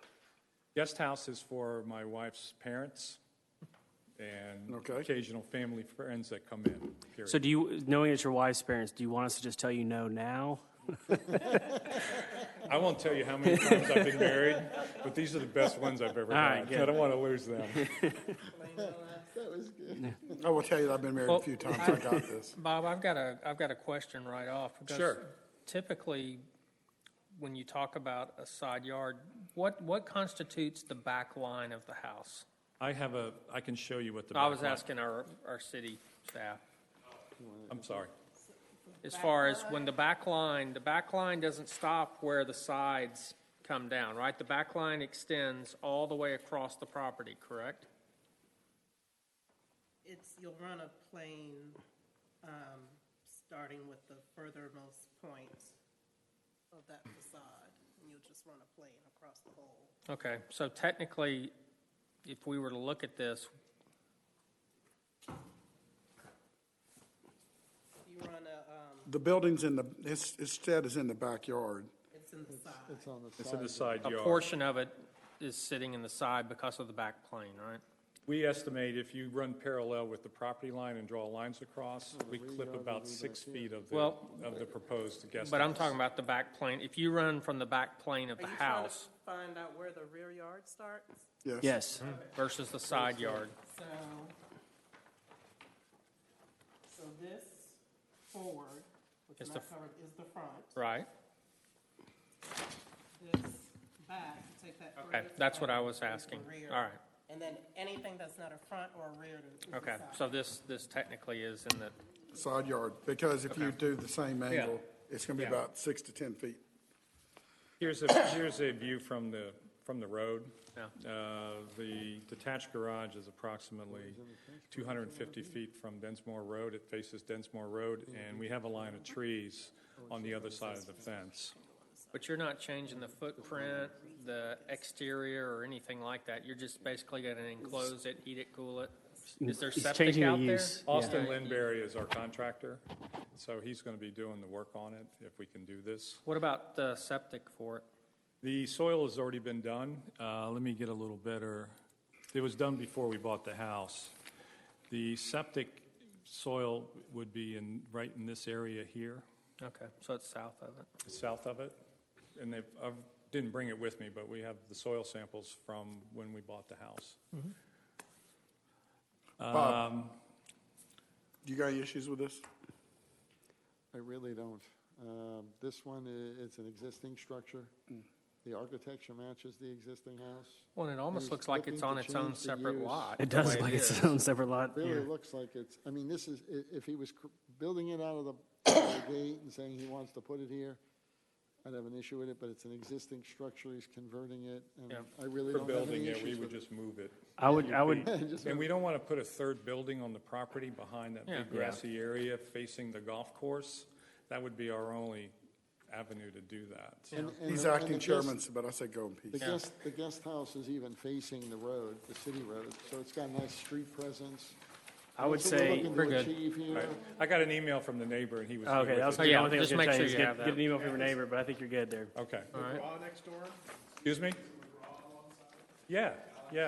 Guest house is for my wife's parents and occasional family friends that come in, period. So do you, knowing it's your wife's parents, do you want us to just tell you no now? I won't tell you how many times I've been married, but these are the best ones I've ever All right, had. good. I don't want to lose them. That was good. I will tell you that I've been married a few times. I got this. Bob, I've got a question right off. because Sure. Typically, when you talk about a side yard, what constitutes the back line of the house? I can show you what the I back was line- asking our city staff. I'm sorry. As far as when the back line doesn't stop where the sides come down, right? The back line extends all the way across the property, correct? You'll run a plane, starting with the furthermost point of that facade. run a plane across the whole. Okay, so technically, if we were to look at this, You run a, The building's in the, his shed is in the backyard. it's in the side. It's on the side. It's in the side a yard. portion of it is sitting in the side because of the back plane, right? We estimate if you run parallel with the property line and draw lines across, we clip about 6 feet of the proposed guest But I'm house. talking about the back plane. If you run from the back plane of Are the you trying to house find out where the rear yard starts? Yes. Yes. versus the side yard, So this forward, which Is is the not covered, is the front. right? This back, take that. Okay, furthest that's what I out, was is the asking. rear. All right. And then anything that's not a front or a rear is the Okay, side. so this technically is in the, Side yard, because if you do the same angle, it's going to be Yeah. about 6 to 10 feet. Here's a view from the road. Yeah. The detached garage is approximately 250 feet from Densmore Road. It faces Densmore Road, and we have a line of trees on the other side of the fence. but you're not changing the footprint, the exterior, or anything like that. You're just basically going to enclose it, heat it, cool it. Is there He's septic changing the out there? use. Austin Lindberry is our contractor, so he's going to be doing the work on it if we can do this. What about the septic for it? The soil has already been done. Let me get a little better. It was done before we bought the house. The septic soil would be right in this area here, Okay, so it's south of it. south of it. And I didn't bring it with me, but we have the soil samples from when we bought the house. Bob, you got any issues with this? I really don't. This one, it's an existing structure. The architecture matches the existing house. Well, it almost He's looks like it's looking on to its own change the separate use. lot. It the does way look like it's is. its own separate lot. Really Yeah. looks like it's, I mean, this is, if he was building it out of the gate and saying he wants to put it here, I'd have an issue with it, but it's an existing structure, he's converting it, and Yeah. I really For don't have building any it, we issues would with it. just move it. I would, And we don't want to put a third building on the property behind that Yeah. big grassy area facing the golf course. That would be our only avenue to do that. And He's the- and acting the chairman, guest- but I say go in The peace. guest house is even facing the road, the city road, so it's got a nice street presence. I would That's what say. we're looking We're to good. achieve here. Right. I got an email from the neighbor, and he was. Okay, good that was with the it. Yeah, only thing I was just going to make say sure is you get, have that. get an email from your neighbor, but I think you're good there. Okay. All right. Next door? Excuse me? Yeah,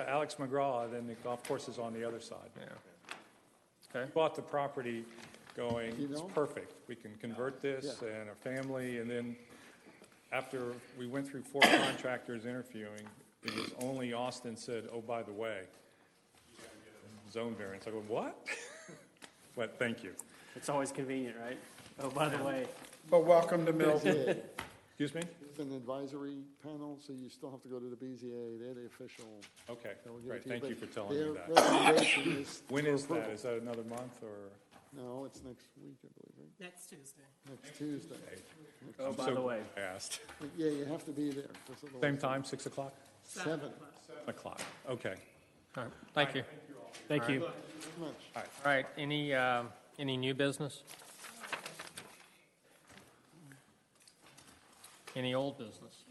Alex McGraw, then the golf course is on the other side. Yeah. Okay. Bought the property going, You it's know? perfect. We can convert this Yeah. and a family, and then after we went through 4 contractors interviewing, it was only Austin said, oh, by the way, zone variance. I go, what? But thank you. It's always convenient, right? Oh, by the way, But welcome to Milton. Excuse me? It's an advisory panel, so you still have to go to the BZA, they're the official. Okay, they'll give it great. to Thank you but for telling me that. Their recommendation is. When for is that? approval. Is that another month or? No, it's next week, I believe, right? Next Tuesday. Next Tuesday. oh, I'm by so the way. Asked. Yeah, you have to be there. 'cause otherwise- Same time, 6 o'clock? 7. 7 o'clock. Okay. All right, thank you. Thank you. Much. All right, any new business? Any old business?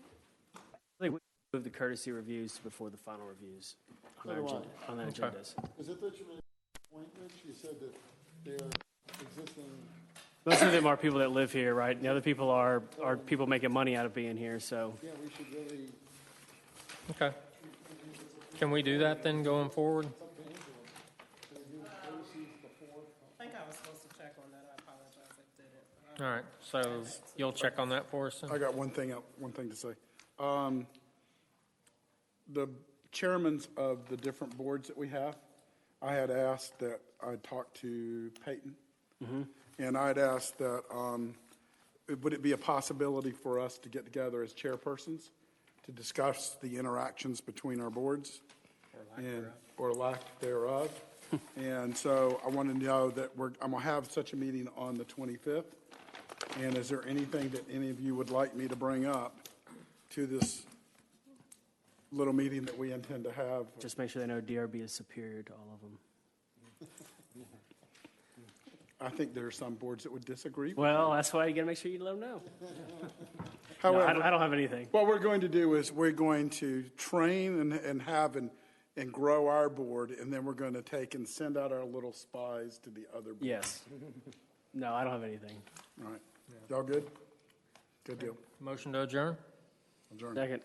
I think we move the courtesy reviews before the final reviews on our So do I. agenda, on the Okay. agendas. Was it that you made a point, Rich? You said that they're existing, Most of them are people that live here, right? And the other people are people making money out of being here, so. yeah, we should really, Okay. Can we do that then going forward? I think I was supposed to check on that. I apologize, I didn't. All right, so you'll check on that for us then? I got one thing to say. The chairmans of the different boards that we have, I had asked that I talk to Peyton. And I'd asked that, would it be a possibility for us to get together as chairpersons to discuss the interactions between our boards? Or lack thereof. And so I want to know that I'm going to have such a meeting on the 25th. And is there anything that any of you would like me to bring up to this little meeting that we intend to have? Just make sure they know DRB is superior to all of them. I think there are some boards that would disagree. Well, that's why you got to make sure you let them know. No, However, I don't have anything. what we're going to do is we're going to train and have and grow our board, and then we're going to take and send out our little spies to the other boards. Yes. No, I don't have anything. All right. Y'all good? Good deal. Motion to adjourn? Adjourn. Second.